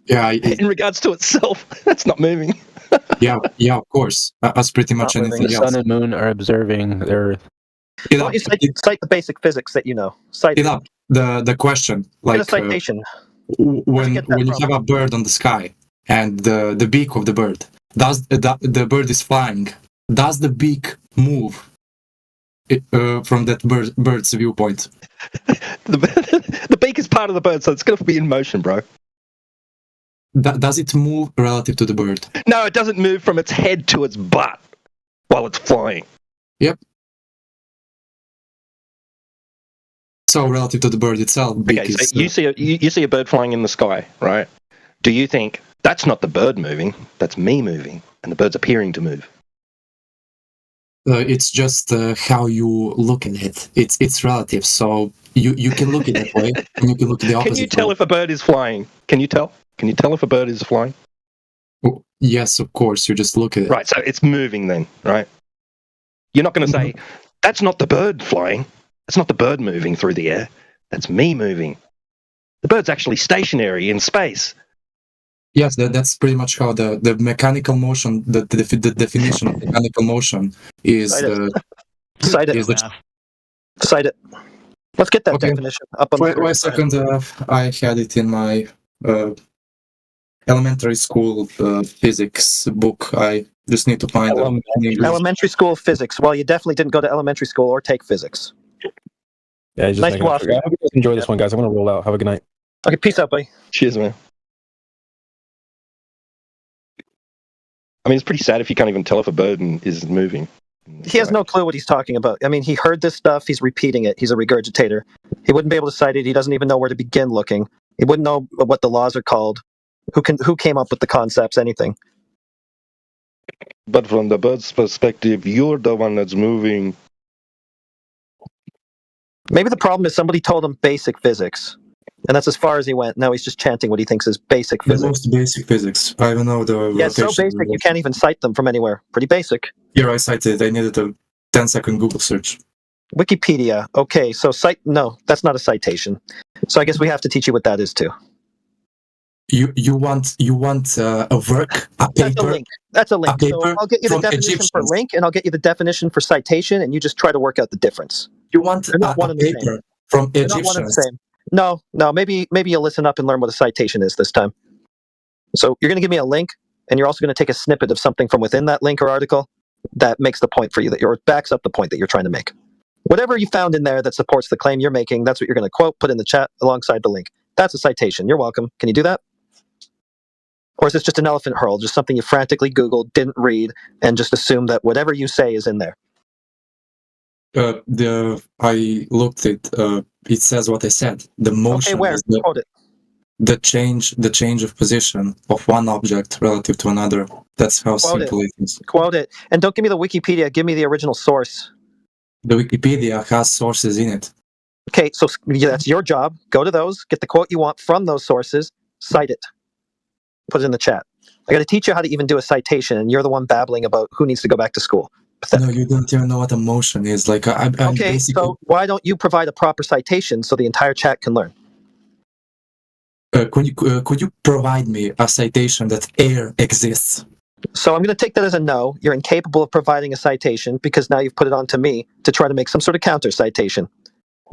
Yeah. In regards to itself, that's not moving. yeah, of course. That's pretty much anything The else. sun and moon are observing the Earth. Why don't you cite the basic physics that you know? Cite it up. The question, like get a citation. When you have a bird on the sky and the beak of the bird, the bird is flying. Does the beak move from that bird's viewpoint? The beak is part of the bird, so it's going to be in motion, bro. Does it move relative to the bird? No, it doesn't move from its head to its butt while it's flying. Yep. So relative to the bird itself, Okay, so you see a bird flying in the sky, right? Do you think that's not the bird moving? That's me moving, and the bird's appearing to move. It's just how you look at it. It's relative, so you can look at it that way, and you can look at the opposite. Can you tell if a bird is flying? Can you tell? Can you tell if a bird is flying? Oh, yes, of course. You just look at it. Right, so it's moving then, right? You're not going to say, that's not the bird flying. That's not the bird moving through the air. That's me moving. The bird's actually stationary in space. Yes, that's pretty much how the mechanical motion, the definition of mechanical motion is. Cite it. Cite it. Let's get that definition up on the screen. Wait a second. I had it in my elementary school physics book. I just need to find it. Elementary school physics. Well, you definitely didn't go to elementary school or take physics. Yeah, just nice bluff. I hope you guys enjoy this one, guys. I'm going to roll out. Have a good night. Okay, peace out, buddy. Cheers, man. I mean, it's pretty sad if you can't even tell if a bird is moving. He has no clue what he's talking about. I mean, he heard this stuff. He's repeating it. He's a regurgitator. He wouldn't be able to cite it. He doesn't even know where to begin looking. He wouldn't know what the laws are called. Who came up with the concepts, anything. But from the bird's perspective, you're the one that's moving. Maybe the problem is somebody told him basic physics. And that's as far as he went. Now he's just chanting what he thinks is basic physics. The most basic physics. I don't know the. Yeah, it's so basic you can't even cite them from anywhere. Pretty basic. Here I cited. I needed a 10-second Google search. Wikipedia. Okay, so no, that's not a citation. So I guess we have to teach you what that is too. You want a work, a paper? That's a link. That's a link. So I'll get you the definition for link, and I'll get you the definition for citation, and you just try to work out the difference. You want a paper from Egyptians? Not one and the same. No. Maybe you'll listen up and learn what a citation is this time. So you're going to give me a link, and you're also going to take a snippet of something from within that link or article that makes the point for you, or backs up the point that you're trying to make. Whatever you found in there that supports the claim you're making, that's what you're going to quote, put in the chat alongside the link. That's a citation. You're welcome. Can you do that? Or is this just an elephant hurl, just something you frantically Googled, didn't read, and just assume that whatever you say is in there? I looked at it says what I said. The motion. Okay, where? Quote it. The change of position of one object relative to another. That's how simple it is. Quote it. And don't give me the Wikipedia, give me the original source. The Wikipedia has sources in it. Okay, so that's your job. Go to those, get the quote you want from those sources, cite it. Put it in the chat. I got to teach you how to even do a citation, and you're the one babbling about who needs to go back to school. No, you don't even know what emotion is. Like, I'm Okay, basically... so why don't you provide a proper citation so the entire chat can learn? Could you provide me a citation that air exists? So I'm going to take that as a no. You're incapable of providing a citation because now you've put it on to me to try to make some sort of counter citation.